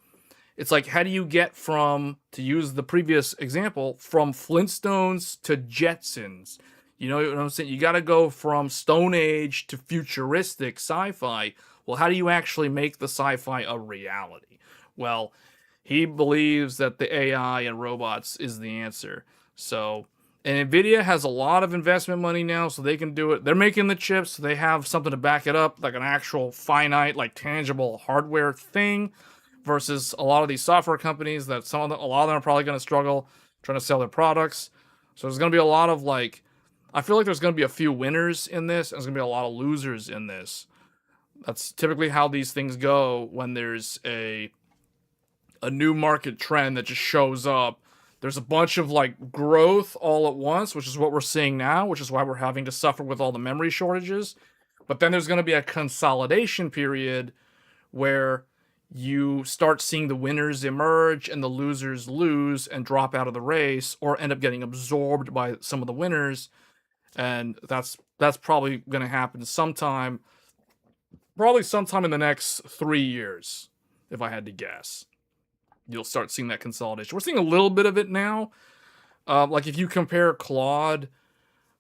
A: It's like, how do you get from, to use the previous example, from Flintstones to Jetsons? You know what I'm saying? You got to go from Stone Age to futuristic sci-fi. Well, how do you actually make the sci-fi a reality? Well, he believes that the AI and robots is the answer. So, and Nvidia has a lot of investment money now, so they can do it. They're making the chips, so they have something to back it up, like an actual finite, like tangible hardware thing, versus a lot of these software companies that a lot of them are probably going to struggle trying to sell their products. So there's going to be a lot of like, I feel like there's going to be a few winners in this, and there's going to be a lot of losers in this. That's typically how these things go when there's a new market trend that just shows up. There's a bunch of like growth all at once, which is what we're seeing now, which is why we're having to suffer with all the memory shortages. But then there's going to be a consolidation period where you start seeing the winners emerge and the losers lose and drop out of the race or end up getting absorbed by some of the winners. And that's probably going to happen probably sometime in the next 3 years, if I had to guess. You'll start seeing that consolidation. We're seeing a little bit of it now. Like if you compare Claude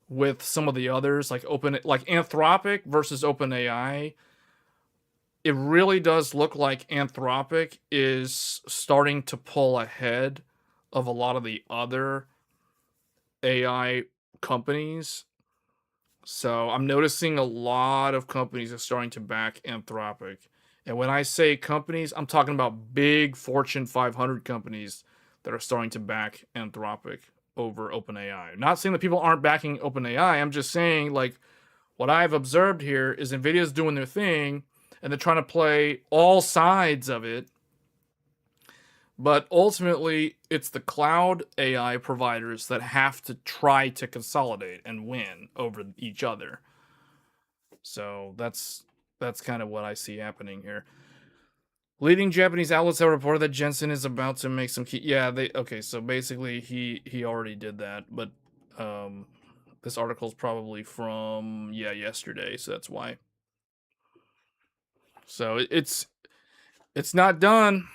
A: with some of the others, like Anthropic versus OpenAI, it really does look like Anthropic is starting to pull ahead of a lot of the other AI companies. So I'm noticing a lot of companies are starting to back Anthropic. And when I say companies, I'm talking about big Fortune 500 companies that are starting to back Anthropic over OpenAI. Not saying that people aren't backing OpenAI. I'm just saying, like, what I've observed here is NVIDIA's doing their thing, and they're trying to play all sides of it. But ultimately, it's the cloud AI providers that have to try to consolidate and win over each other. So that's kind of what I see happening here. Leading Japanese outlets have reported that Jensen is about to make some key. Yeah, okay. So basically, he already did that, but this article is probably from yesterday, so that's why. So it's not done.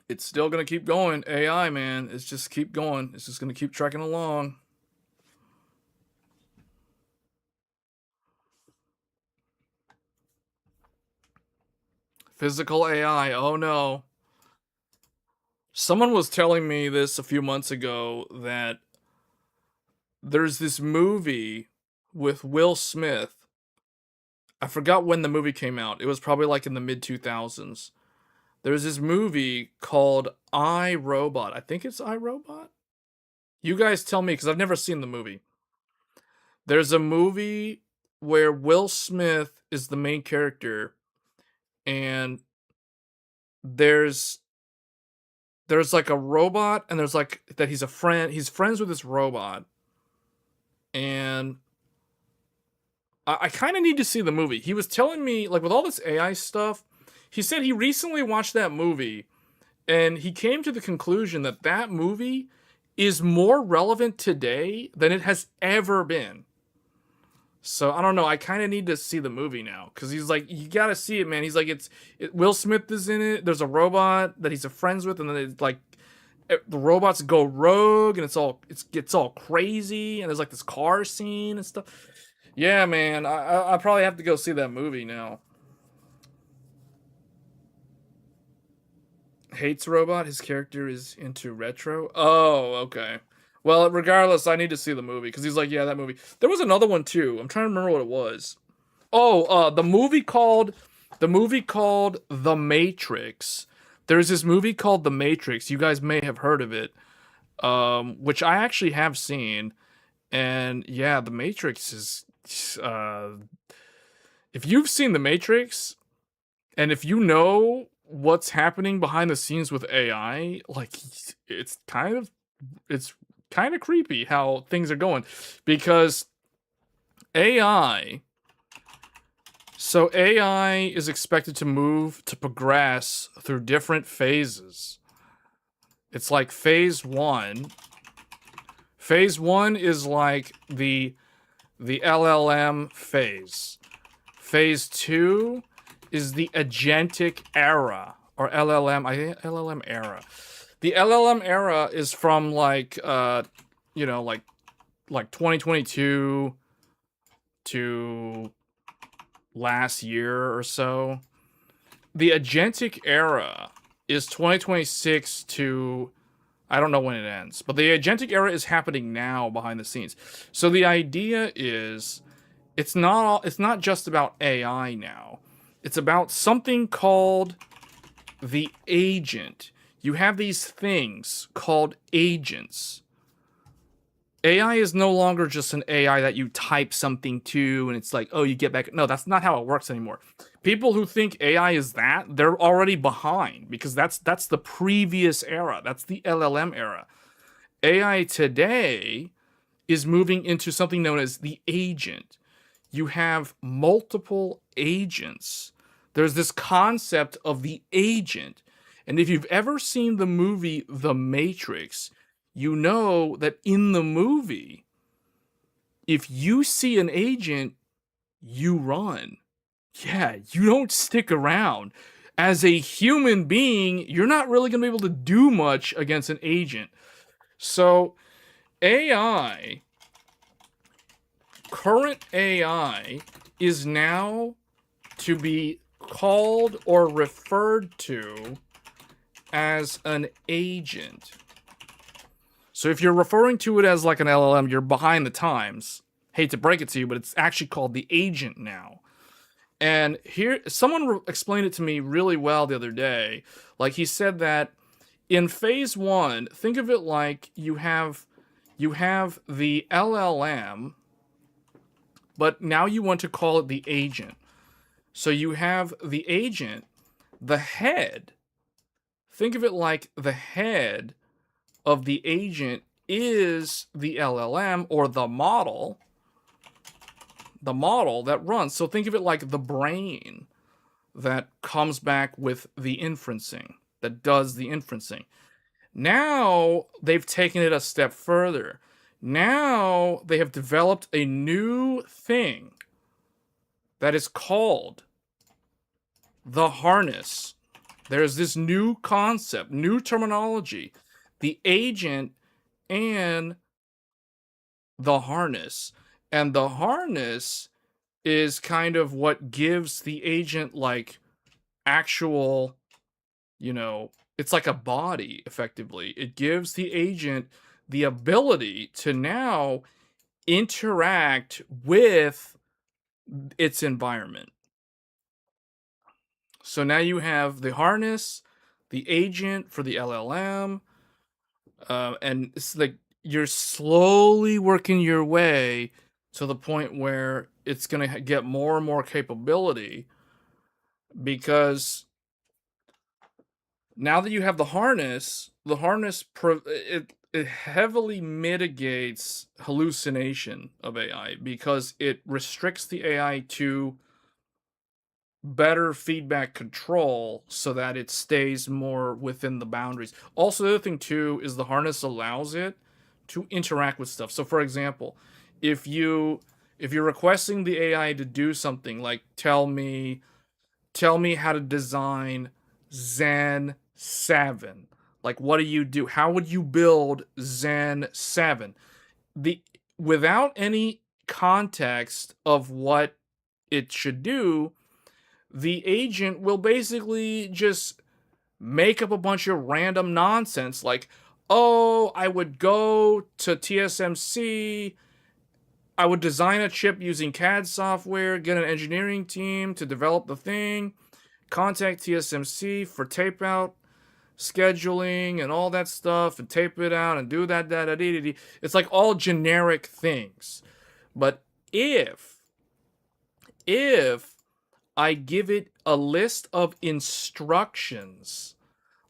A: It's still gonna keep going. AI, man, it's just keep going. It's just gonna keep trekking along. Physical AI. Oh no. Someone was telling me this a few months ago that there's this movie with Will Smith. I forgot when the movie came out. It was probably like in the mid 2000s. There's this movie called I, Robot. I think it's I, Robot. You guys tell me, because I've never seen the movie. There's a movie where Will Smith is the main character, and there's like a robot, and there's like that he's friends with this robot, and I kind of need to see the movie. He was telling me, like, with all this AI stuff, he said he recently watched that movie, And he came to the conclusion that that movie is more relevant today than it has ever been. So I don't know. I kind of need to see the movie now because he's like, you got to see it, man. He's like, Will Smith is in it. There's a robot that he's friends with, and then it's like the robots go rogue, and it gets all crazy, and there's like this car scene and stuff. Yeah, man. I probably have to go see that movie now. Hates robot. His character is into retro. Oh, okay. Well, regardless, I need to see the movie because he's like, yeah, that movie. There was another one too. I'm trying to remember what it was. Oh, the movie called The Matrix. There's this movie called The Matrix. You guys may have heard of it, which I actually have seen. And yeah, The Matrix is. If you've seen The Matrix, and if you know what's happening behind the scenes with AI, like it's kind of it's kind of creepy how things are going because AI so AI is expected to progress through different phases. It's like phase 1. Phase 1 is like the LLM phase. Phase 2 is the agentic era or LLM. I think LLM era. The LLM era is from like 2022 to last year or so. The agentic era is 2026 to I don't know when it ends, but the agentic era is happening now behind the scenes. So the idea is it's not just about AI now. It's about something called the agent. You have these things called agents. AI is no longer just an AI that you type something to and it's like, oh, you get back. No, that's not how it works anymore. People who think AI is that, they're already behind because that's the previous era. That's the LLM era. AI today is moving into something known as the agent. You have multiple agents. There's this concept of the agent. And if you've ever seen the movie The Matrix, you know that in the movie, if you see an agent, you run. Yeah, you don't stick around. As a human being, you're not really going to be able to do much against an agent. So, AI, current AI, is now to be called or referred to as an agent. So if you're referring to it as like an LLM, you're behind the times. Hate to break it to you, but it's actually called the agent now. And here, someone explained it to me really well the other day. Like he said that in phase 1, think of it like you have the LLM, but now you want to call it the agent. So you have the agent, the head. Think of it like the head of the agent is the LLM or the model that runs. So think of it like the brain that comes back with the inferencing, that does the inferencing. Now they've taken it a step further. Now they have developed a new thing that is called the harness. There's this new concept, new terminology, the agent and the harness. And the harness is kind of what gives the agent like actual, it's like a body effectively. It gives the agent the ability to now interact with its environment. So now you have the harness, the agent for the LLM, and it's like you're slowly working your way to the point where it's going to get more and more capability because now that you have the harness it heavily mitigates hallucination of AI because it restricts the AI to better feedback control so that it stays more within the boundaries. Also, the other thing too is the harness allows it to interact with stuff. So for example, if you if you're requesting the AI to do something like tell me how to design Zen 7. Like what do you do? How would you build Zen 7? The Without any context of what it should do, the agent will basically just make up a bunch of random nonsense like, oh, I would go to TSMC, I would design a chip using CAD software, get an engineering team to develop the thing, contact TSMC for tape out scheduling and all that stuff, and tape it out and do that, da, da, dee, dee, dee. It's like all generic things. But if I give it a list of instructions,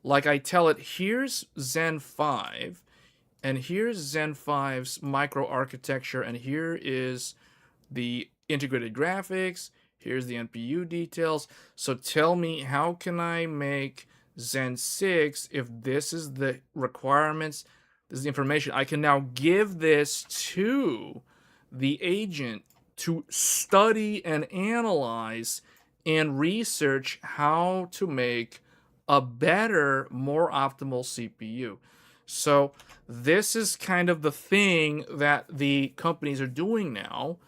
A: like I tell it, here's Zen 5, and here's Zen 5's microarchitecture, and here is the integrated graphics, here's the NPU details. So tell me, how can I make Zen 6 if this is the requirements, this is the information? I can now give this to the agent to study and analyze and research how to make a better, more optimal CPU. So this is kind of the thing that the companies are doing now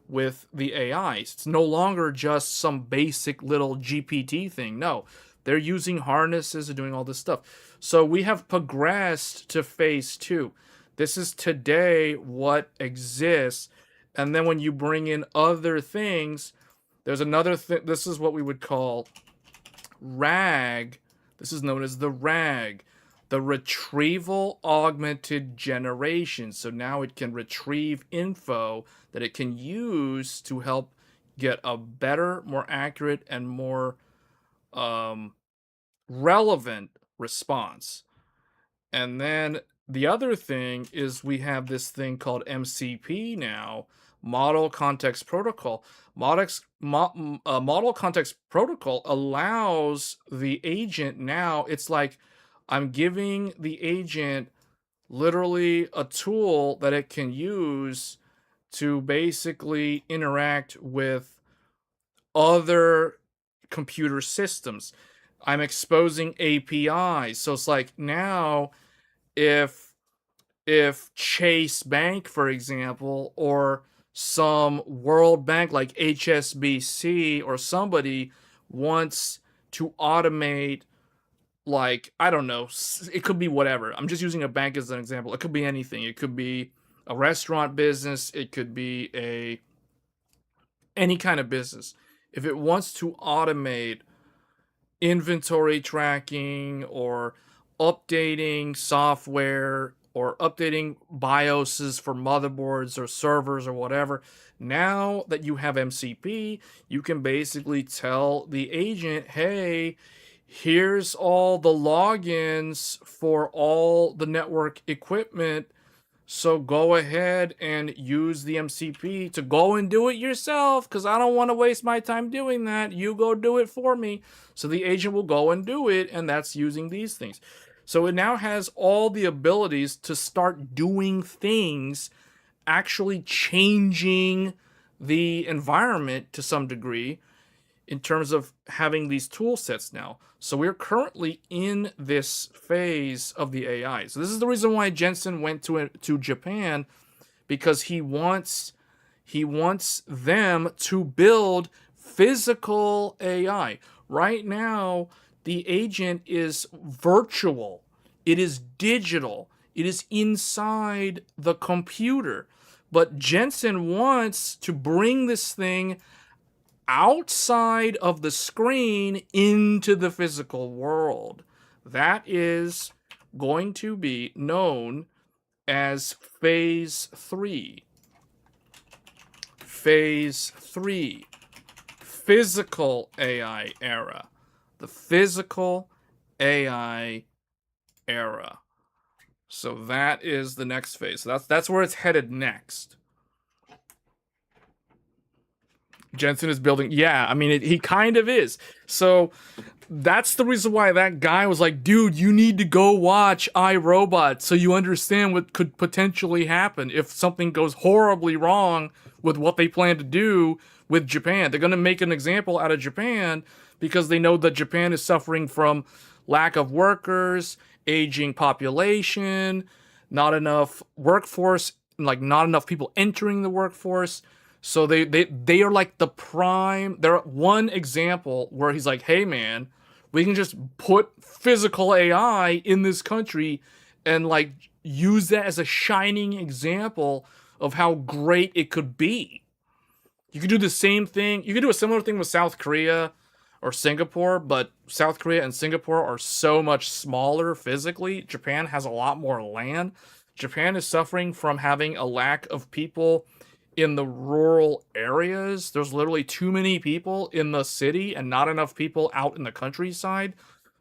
A: with the AIs. It's no longer just some basic little GPT thing. No, they're using harnesses and doing all this stuff. So we have progressed to phase 2. This is today what exists. And then when you bring in other things, there's another thing. This is what we would call RAG. This is known as the RAG, the retrieval augmented generation. So now it can retrieve info that it can use to help get a better, more accurate, and more relevant response. And then the other thing is we have this thing called MCP now, Model Context Protocol. Model Context Protocol allows the agent now, it's like I'm giving the agent literally a tool that it can use to basically interact with other computer systems. I'm exposing APIs. So it's like now if Chase Bank, for example, or some World Bank like HSBC or somebody wants to automate, like, I don't know, it could be whatever. I'm just using a bank as an example. It could be anything. It could be a restaurant business. It could be any kind of business. If it wants to automate inventory tracking or updating software or updating BIOSes for motherboards or servers or whatever, now that you have MCP, you can basically tell the agent, hey, here's all the logins for all the network equipment. So go ahead and use the MCP to go and do it yourself, because I don't want to waste my time doing that. You go do it for me. So the agent will go and do it, and that's using these things. So it now has all the abilities to start doing things, actually changing the environment to some degree in terms of having these tool sets now. So we're currently in this phase of the AI. So this is the reason why Jensen went to Japan, because he wants them to build physical AI. Right now, the agent is virtual. It is digital. It is inside the computer. But Jensen wants to bring this thing outside of the screen into the physical world. That is going to be known as phase 3. Phase 3. Physical AI era. The physical AI era. So that is the next phase. So that's where it's headed next. Jensen is building. Yeah, I mean, he kind of is. So that's the reason why that guy was like, dude, you need to go watch iRobot so you understand what could potentially happen if something goes horribly wrong with what they plan to do with Japan. They're going to make an example out of Japan because they know that Japan is suffering from lack of workers, aging population, not enough workforce, like not enough people entering the workforce. So they are like the prime. They're one example where he's like, hey man, we can just put physical AI in this country and like use that as a shining example of how great it could be. You could do the same thing. You could do a similar thing with South Korea or Singapore, but South Korea and Singapore are so much smaller physically. Japan has a lot more land. Japan is suffering from having a lack of people in the rural areas. There's literally too many people in the city and not enough people out in the countryside.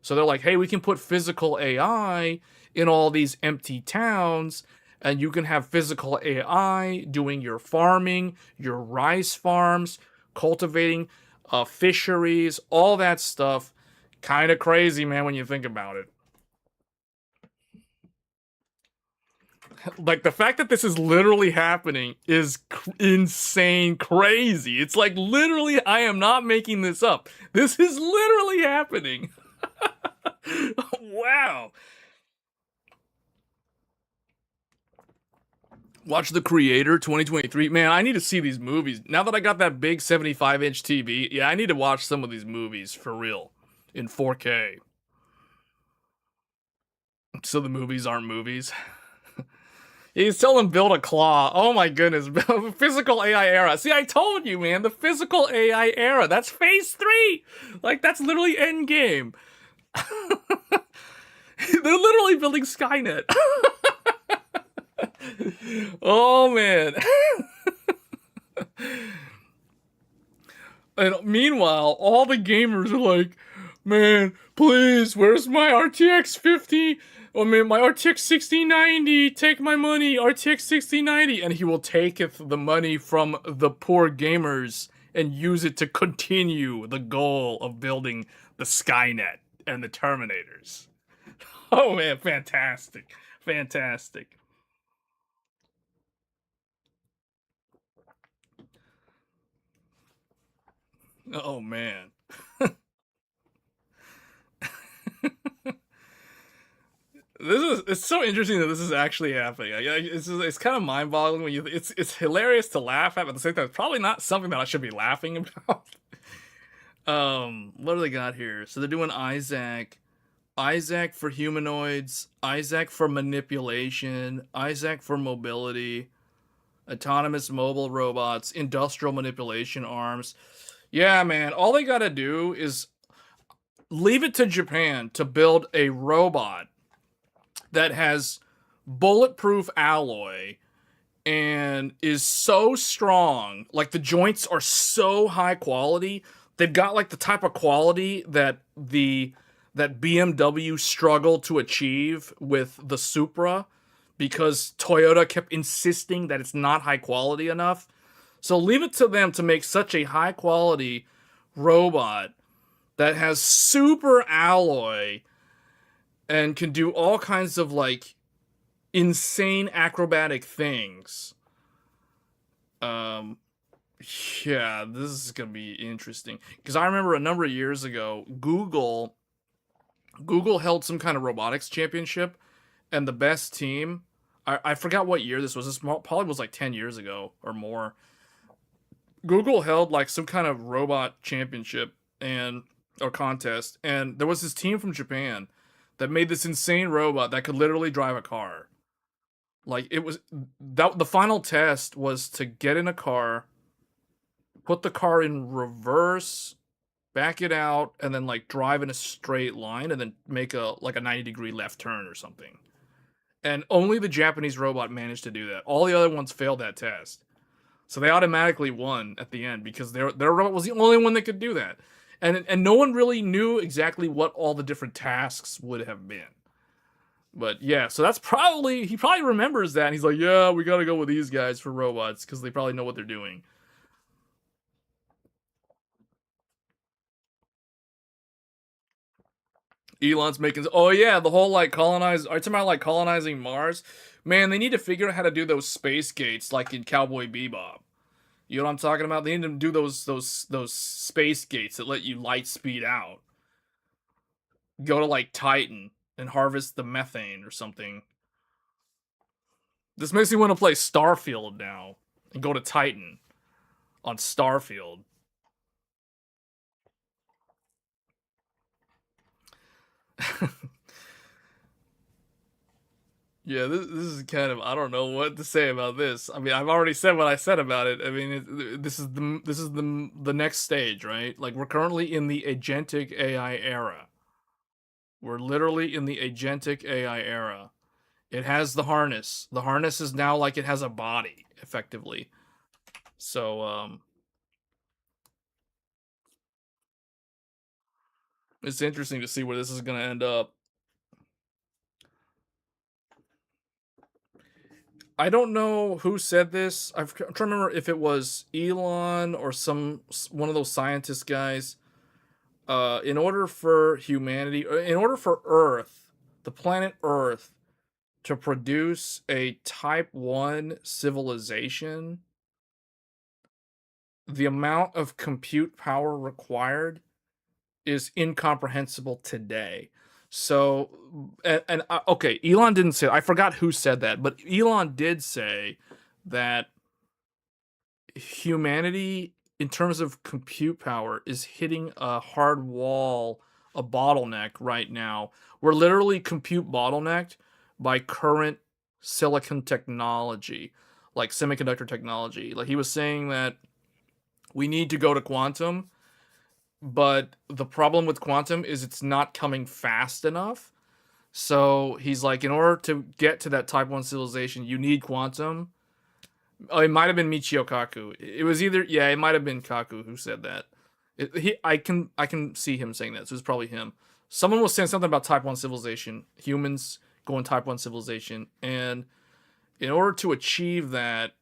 A: So they're like, hey, we can put physical AI in all these empty towns, and you can have physical AI doing your farming, your rice farms, cultivating fisheries, all that stuff. Kind of crazy, man, when you think about it. Like, the fact that this is literally happening is insane crazy. It's like, literally, I am not making this up. This is literally happening. Wow. Watch The Creator 2023. Man, I need to see these movies. Now that I got that big 75-inch TV, yeah, I need to watch some of these movies for real in 4K. So the movies aren't movies. He's telling him build a claw. Oh my goodness. Physical AI era. See, I told you, man. The physical AI era. That's phase 3. Like, that's literally endgame. They're literally building Skynet. Oh, man. And meanwhile, all the gamers are like, man, please, where's my RTX 50? I mean, my RTX 6090, take my money, RTX 6090. And he will take the money from the poor gamers and use it to continue the goal of building the Skynet and the Terminators. Oh, man, fantastic. Fantastic. Oh, man. It's so interesting that this is actually happening. It's kind of mind-boggling when it's hilarious to laugh at, but at the same time, it's probably not something that I should be laughing about. What do they got here? So they're doing Isaac for humanoids, Isaac for manipulation, Isaac for mobility, autonomous mobile robots, industrial manipulation arms. Yeah, man, all they gotta do is leave it to Japan to build a robot that has bulletproof alloy and is so strong. Like, the joints are so high quality. They've got like the type of quality that BMW struggled to achieve with the Supra because Toyota kept insisting that it's not high quality enough. So leave it to them to make such a high quality robot that has super alloy and can do all kinds of like insane acrobatic things. Yeah, this is gonna be interesting because I remember a number of years ago, Google held some kind of robotics championship, and the best team, I forgot what year this was. This probably was like 10 years ago or more. Google held like some kind of robot championship or contest, and there was this team from Japan that made this insane robot that could literally drive a car. Like, it was that the final test was to get in a car, put the car in reverse, back it out, and then like drive in a straight line and then make a 90-degree left turn or something. And only the Japanese robot managed to do that. All the other ones failed that test. So they automatically won at the end because their robot was the only one that could do that. And no one really knew exactly what all the different tasks would have been. But yeah, so he probably remembers that, and he's like, yeah, we gotta go with these guys for robots, because they probably know what they're doing. Elon's making. Oh yeah, the whole like colonize. Are you talking about like colonizing Mars? Man, they need to figure out how to do those space gates like in Cowboy Bebop. You know what I'm talking about? They need to do those space gates that let you light speed out. Go to like Titan and harvest the methane or something. This makes me want to play Starfield now and go to Titan on Starfield. Yeah, this is kind of I don't know what to say about this. I mean, I've already said what I said about it. I mean, this is the next stage, right? Like we're currently in the agentic AI era. We're literally in the agentic AI era. It has the harness. The harness is now like it has a body, effectively. So it's interesting to see where this is going to end up. I don't know who said this. I'm trying to remember if it was Elon or some one of those scientist guys. In order for humanity, in order for Earth, the planet Earth, to produce a Type 1 civilization, the amount of compute power required is incomprehensible today. So, okay, Elon didn't say, I forgot who said that, but Elon did say that humanity in terms of compute power is hitting a hard wall, a bottleneck right now. We're literally compute bottlenecked by current silicon technology, like semiconductor technology. Like he was saying that we need to go to quantum, but the problem with quantum is it's not coming fast enough. So he's like, in order to get to that type 1 civilization, you need quantum. Oh, it might have been Michio Kaku. It was either yeah, it might have been Kaku who said that. I can see him saying that. So it's probably him. Someone was saying something about Type 1 civilization, humans going Type 1 civilization, and in order to achieve that,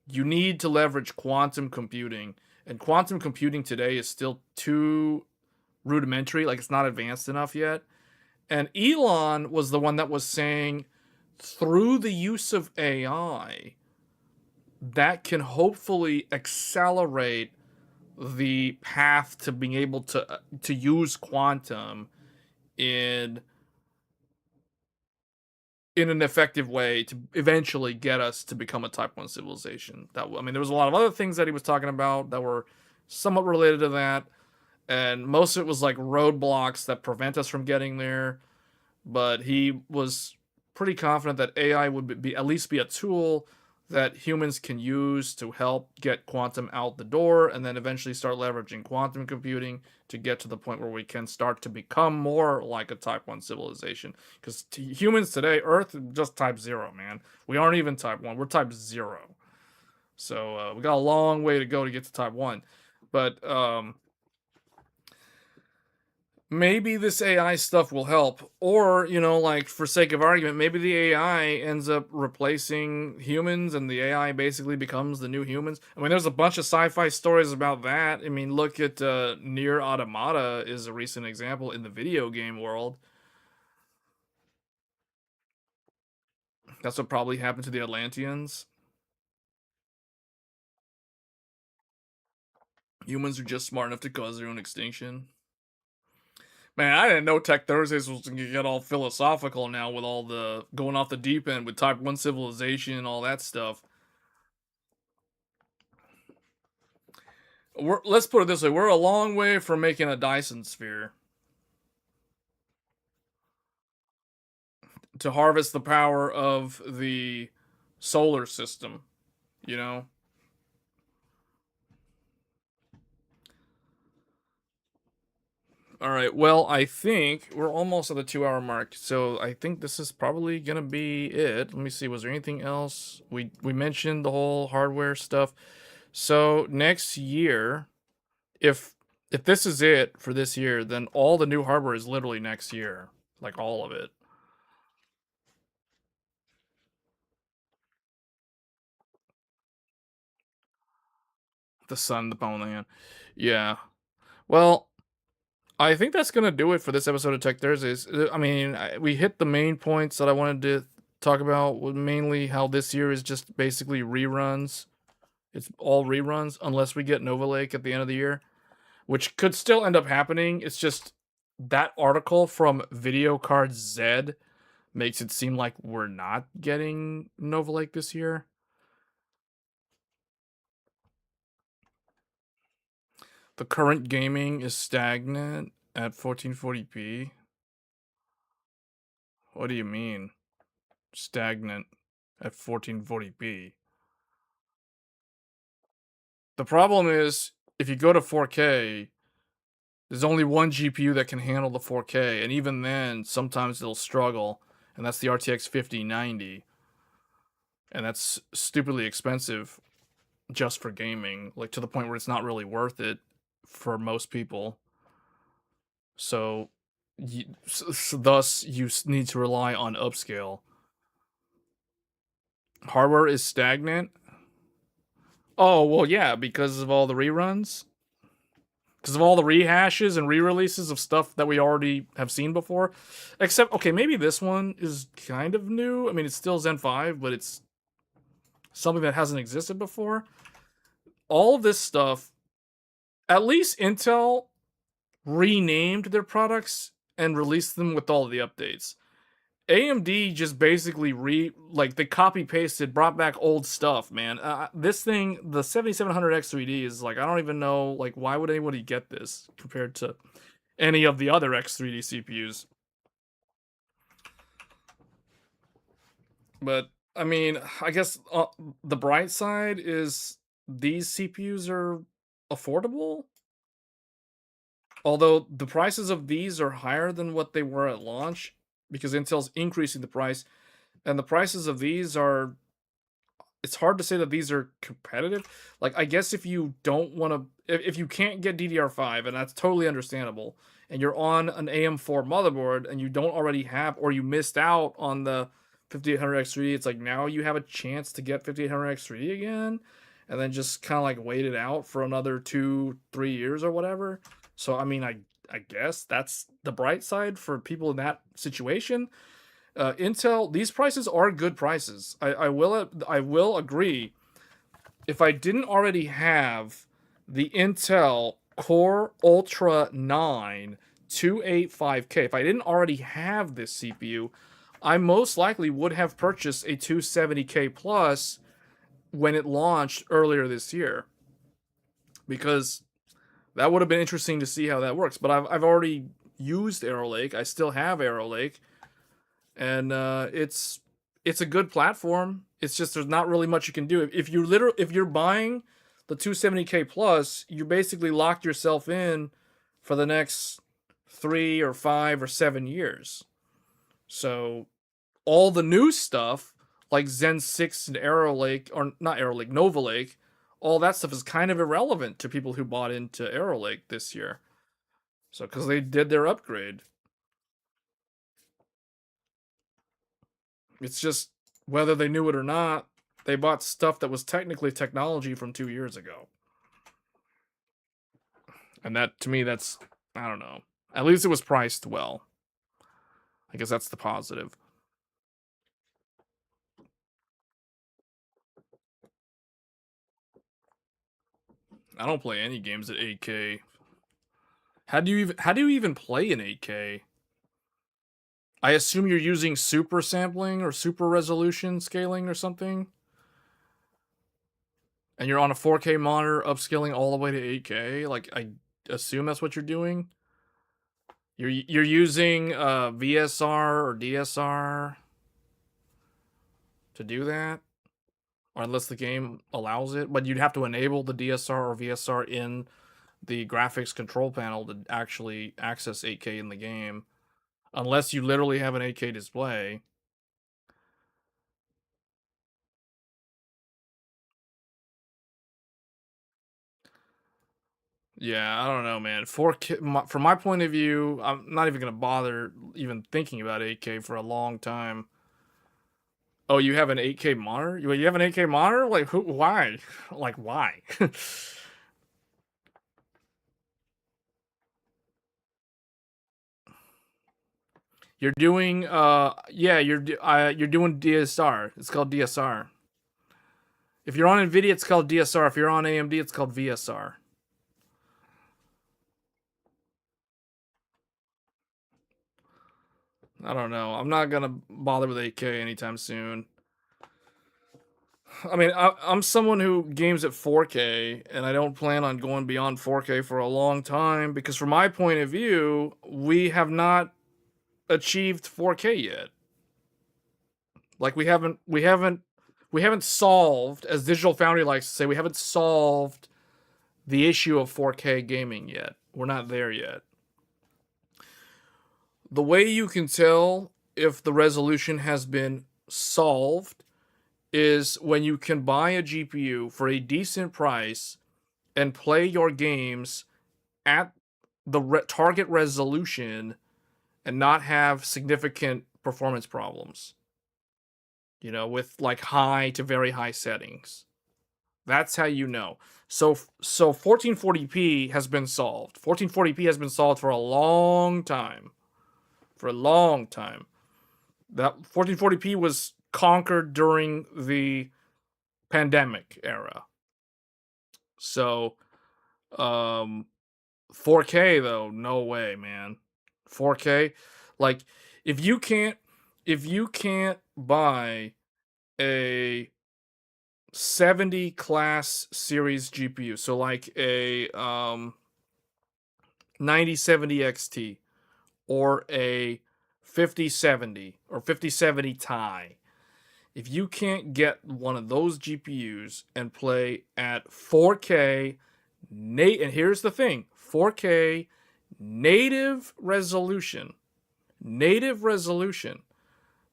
A: you need to leverage quantum computing. And quantum computing today is still too rudimentary, like it's not advanced enough yet. And Elon was the one that was saying through the use of AI, that can hopefully accelerate the path to being able to use quantum in in an effective way to eventually get us to become a type 1 civilization. That I mean there was a lot of other things that he was talking about that were somewhat related to that, and most of it was like roadblocks that prevent us from getting there, but he was pretty confident that AI would be at least be a tool that humans can use to help get quantum out the door and then eventually start leveraging quantum computing to get to the point where we can start to become more like a type 1 civilization, because humans today, Earth, just type 0, man. We aren't even type 1, we're type 0. So we got a long way to go to get to type 1, but maybe this AI stuff will help. Or, like for sake of argument, maybe the AI ends up replacing humans and the AI basically becomes the new humans. I mean, there's a bunch of sci-fi stories about that. I mean, look at Near Automata is a recent example in the video game world. That's what probably happened to the Atlanteans. Humans are just smart enough to cause their own extinction. Man, I didn't know Tech Thursdays was gonna get all philosophical now with all the going off the deep end with Type 1 civilization and all that stuff. Let's put it this way: we're a long way from making a Dyson sphere to harvest the power of the solar system. You know. All right. Well, I think we're almost at the 2 hour mark, so I think this is probably gonna be it. Let me see. Was there anything else? We mentioned the whole hardware stuff. So next year, if if this is it for this year, then all the new hardware is literally next year, like all of it. The sun, the bone, the hand. Yeah. Well, I think that's gonna do it for this episode of Tech Thursdays. I mean, we hit the main points that I wanted to talk about. Mainly how this year is just basically reruns. It's all reruns unless we get Nova Lake at the end of the year, which could still end up happening. It's just that article from Video Card Z makes it seem like we're not getting Nova Lake this year. The current gaming is stagnant at 1440p. What do you mean? Stagnant at 1440p. The problem is, if you go to 4K, there's only one GPU that can handle the 4K, and even then, sometimes it'll struggle, and that's the RTX 5090. And that's stupidly expensive just for gaming, like to the point where it's not really worth it for most people. So, thus, you need to rely on upscale. Hardware is stagnant. Oh, well, yeah, because of all the reruns. Because of all the rehashes and re-releases of stuff that we already have seen before. Except, okay, maybe this one is kind of new. I mean, it's still Zen 5, but it's something that hasn't existed before. All of this stuff, at least Intel renamed their products and released them with all of the updates. AMD just basically they copy pasted, brought back old stuff, man. This thing, the 7700X3D is like, I don't even know, like, why would anybody get this compared to any of the other X3D CPUs? But I mean, I guess the bright side is these CPUs are affordable. Although the prices of these are higher than what they were at launch because Intel's increasing the price, and the prices of these are, it's hard to say that these are competitive. Like, I guess if you don't want to, if you can't get DDR5, and that's totally understandable, and you're on an AM4 motherboard and you don't already have, or you missed out on the 5800X3D, it's like now you have a chance to get 5800X3D again, and then just kind of like wait it out for another 2-3 years or whatever. So, I mean, I guess that's the bright side for people in that situation. Intel, these prices are good prices. I will agree. If I didn't already have the Intel Core Ultra 9 285K, if I didn't already have this CPU, I most likely would have purchased a 270K plus when it launched earlier this year, because that would have been interesting to see how that works. But I've already used Arrow Lake. I still have Arrow Lake, and it's a good platform. It's just there's not really much you can do. If you're buying the 270K plus, you basically locked yourself in for the next 3 or 5 or 7 years. So all the new stuff like Zen 6 and Arrow Lake, or not Arrow Lake, Nova Lake, all that stuff is kind of irrelevant to people who bought into Arrow Lake this year. So, because they did their upgrade. It's just whether they knew it or not, they bought stuff that was technically technology from 2 years ago. And that, to me, that's, I don't know. At least it was priced well. I guess that's the positive. I don't play any games at 8K. How do you even play in 8K? I assume you're using super sampling or super resolution scaling or something. And you're on a 4K monitor upscaling all the way to 8K. Like, I assume that's what you're doing. You're using VSR or DSR to do that, or unless the game allows it. But you'd have to enable the DSR or VSR in the graphics control panel to actually access 8K in the game, unless you literally have an 8K display. Yeah, I don't know, man. 4K, from my point of view, I'm not even gonna bother even thinking about 8K for a long time. Oh, you have an 8K monitor? You have an 8K monitor? Like, who? Why? Like, why? You're doing yeah, you're doing DSR. It's called DSR. If you're on Nvidia, it's called DSR. If you're on AMD, it's called VSR. I don't know. I'm not gonna bother with 8K anytime soon. I mean, I'm someone who games at 4K, and I don't plan on going beyond 4K for a long time because, from my point of view, we have not achieved 4K yet. Like we haven't solved, as Digital Foundry likes to say, we haven't solved the issue of 4K gaming yet. We're not there yet. The way you can tell if the resolution has been solved is when you can buy a GPU for a decent price and play your games at the target resolution and not have significant performance problems. You know, with like high to very high settings. That's how you know. So 1440p has been solved. 1440p has been solved for a long time. For a long time. That 1440p was conquered during the pandemic era. So 4K though, no way, man. 4K, like if you can't buy a 70 class series GPU, so like a 9070 XT or a 5070 or 5070 Ti, if you can't get one of those GPUs and play at 4K, and here's the thing, 4K native resolution,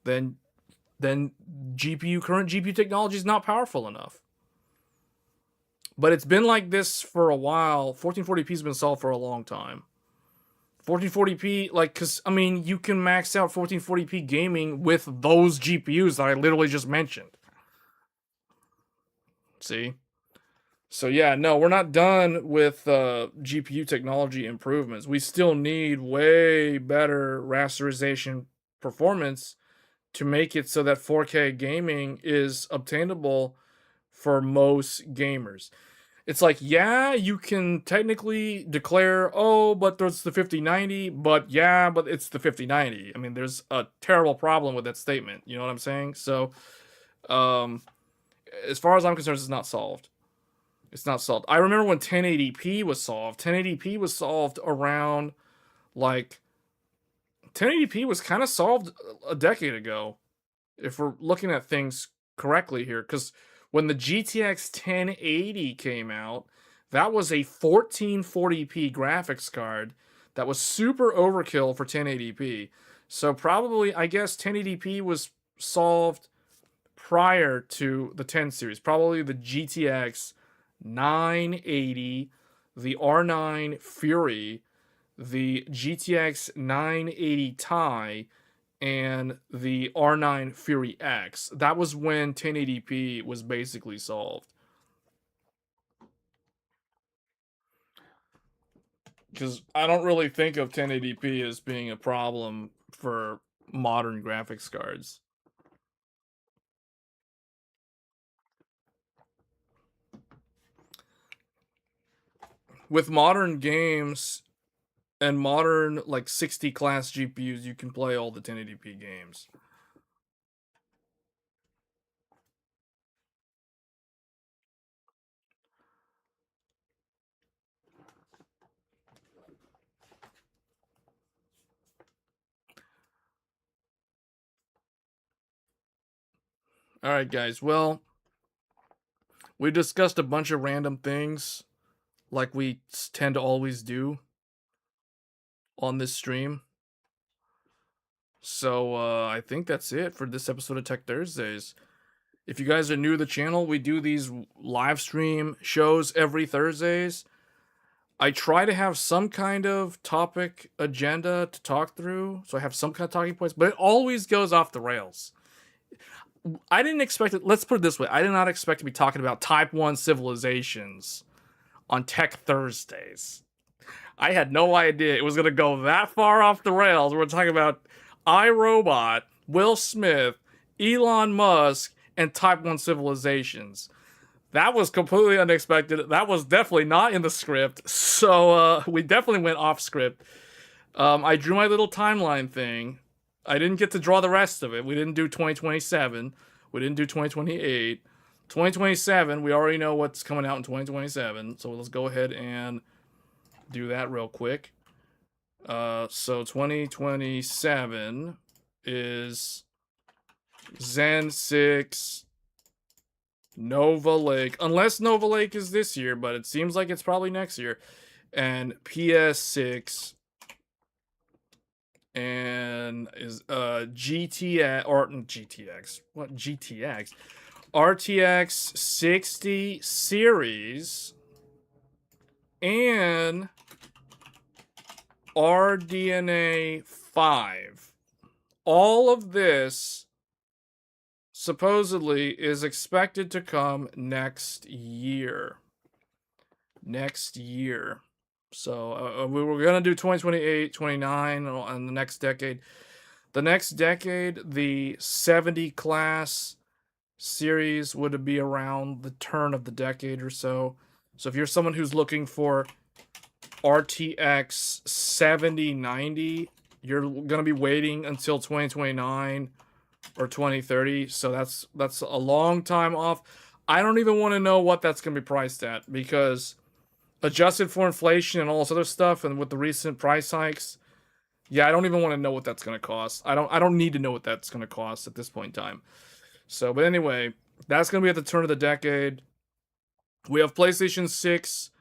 A: then current GPU technology is not powerful enough. But it's been like this for a while. 1440p has been solved for a long time. 1440p, like, because, I mean, you can max out 1440p gaming with those GPUs that I literally just mentioned. See? So, yeah, no, we're not done with GPU technology improvements. We still need way better rasterization performance to make it so that 4K gaming is obtainable for most gamers. It's like, yeah, you can technically declare, oh, but there's the 5090, but it's the 5090. I mean, there's a terrible problem with that statement. You know what I'm saying? So, as far as I'm concerned, it's not solved. It's not solved. I remember when 1080p was solved. 1080p was solved around, like, 1080p was kind of solved a decade ago, if we're looking at things correctly here, because when the GTX 1080 came out, that was a 1440p graphics card that was super overkill for 1080p. So probably, I guess 1080p was solved prior to the 10 series. Probably the GTX 980, the R9 Fury, the GTX 980 Ti, and the R9 Fury X. That was when 1080p was basically solved. Because I don't really think of 1080p as being a problem for modern graphics cards. With modern games and modern, like, 60 class GPUs, you can play all the 1080p games. All right, guys. Well, we discussed a bunch of random things, like we tend to always do on this stream. So I think that's it for this episode of Tech Thursdays. If you guys are new to the channel, we do these live stream shows every Thursdays. I try to have some kind of topic agenda to talk through, so I have some kind of talking points, but it always goes off the rails. I didn't expect it. Let's put it this way. I did not expect to be talking about Type 1 civilizations on Tech Thursdays. I had no idea it was going to go that far off the rails. We're talking about iRobot, Will Smith, Elon Musk, and Type 1 civilizations. That was completely unexpected. That was definitely not in the script. So we definitely went off script. I drew my little timeline thing. I didn't get to draw the rest of it. We didn't do 2027. We didn't do 2028. 2027, we already know what's coming out in 2027. So let's go ahead and do that real quick. So 2027 is Zen 6, Nova Lake. Unless Nova Lake is this year, but it seems like it's probably next year. And PS6 and is GTX or GTX. What GTX? RTX 60 series and RDNA 5. All of this supposedly is expected to come next year. So we were going to do 2028, 29, and the next decade. The next decade, the 70 class series would be around the turn of the decade or so. So if you're someone who's looking for RTX 7090, you're going to be waiting until 2029 or 2030. So that's a long time off. I don't even want to know what that's going to be priced at, because adjusted for inflation and all this other stuff, and with the recent price hikes, yeah, I don't even want to know what that's going to cost. I don't need to know what that's going to cost at this point in time. So, but anyway, that's going to be at the turn of the decade. We have PlayStation 6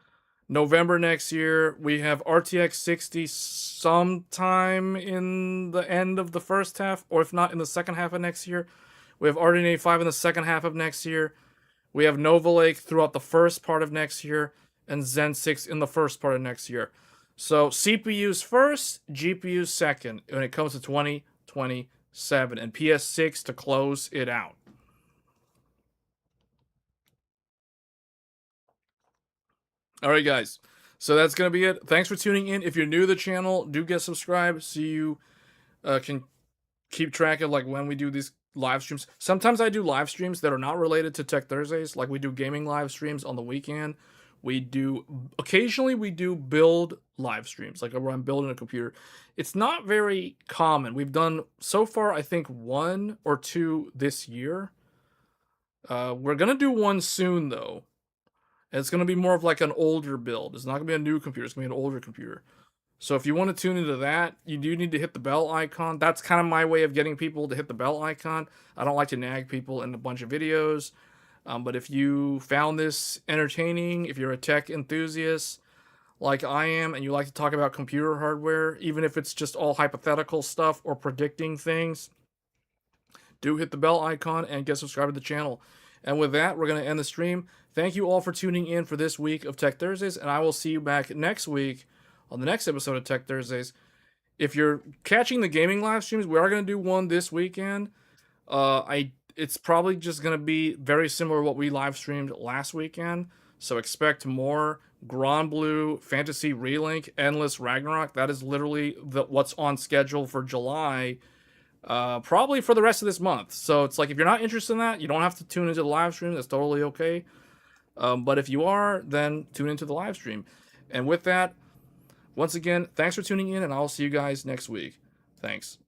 A: November next year. We have RTX 60 sometime in the end of the first half, or if not in the second half of next year. We have RDNA 5 in the second half of next year. We have Nova Lake throughout the first part of next year, and Zen 6 in the first part of next year. So CPUs first, GPUs second when it comes to 2027, and PS6 to close it out. All right, guys. So that's going to be it. Thanks for tuning in. If you're new to the channel, do get subscribed so you can keep track of like when we do these live streams. Sometimes I do live streams that are not related to Tech Thursdays. Like we do gaming live streams on the weekend. Occasionally we do build live streams, like where I'm building a computer. It's not very common. We've done so far, I think 1 or 2 this year. We're going to do one soon though. It's going to be more of like an older build. It's not going to be a new computer. It's going to be an older computer. So if you want to tune into that, you do need to hit the bell icon. That's kind of my way of getting people to hit the bell icon. I don't like to nag people in a bunch of videos. But if you found this entertaining, if you're a tech enthusiast like I am, and you like to talk about computer hardware, even if it's just all hypothetical stuff or predicting things, do hit the bell icon and get subscribed to the channel. And with that, we're going to end the stream. Thank you all for tuning in for this week of Tech Thursdays, and I will see you back next week on the next episode of Tech Thursdays. If you're catching the gaming live streams, we are going to do one this weekend. It's probably just going to be very similar to what we live streamed last weekend. So expect more Grand Blue, Fantasy Relink, Endless Ragnarok. That is literally what's on schedule for July. Probably for the rest of this month. So it's like, if you're not interested in that, you don't have to tune into the live stream. That's totally okay. But if you are, then tune into the live stream. And with that, once again, thanks for tuning in, and I'll see you guys next week. Thanks.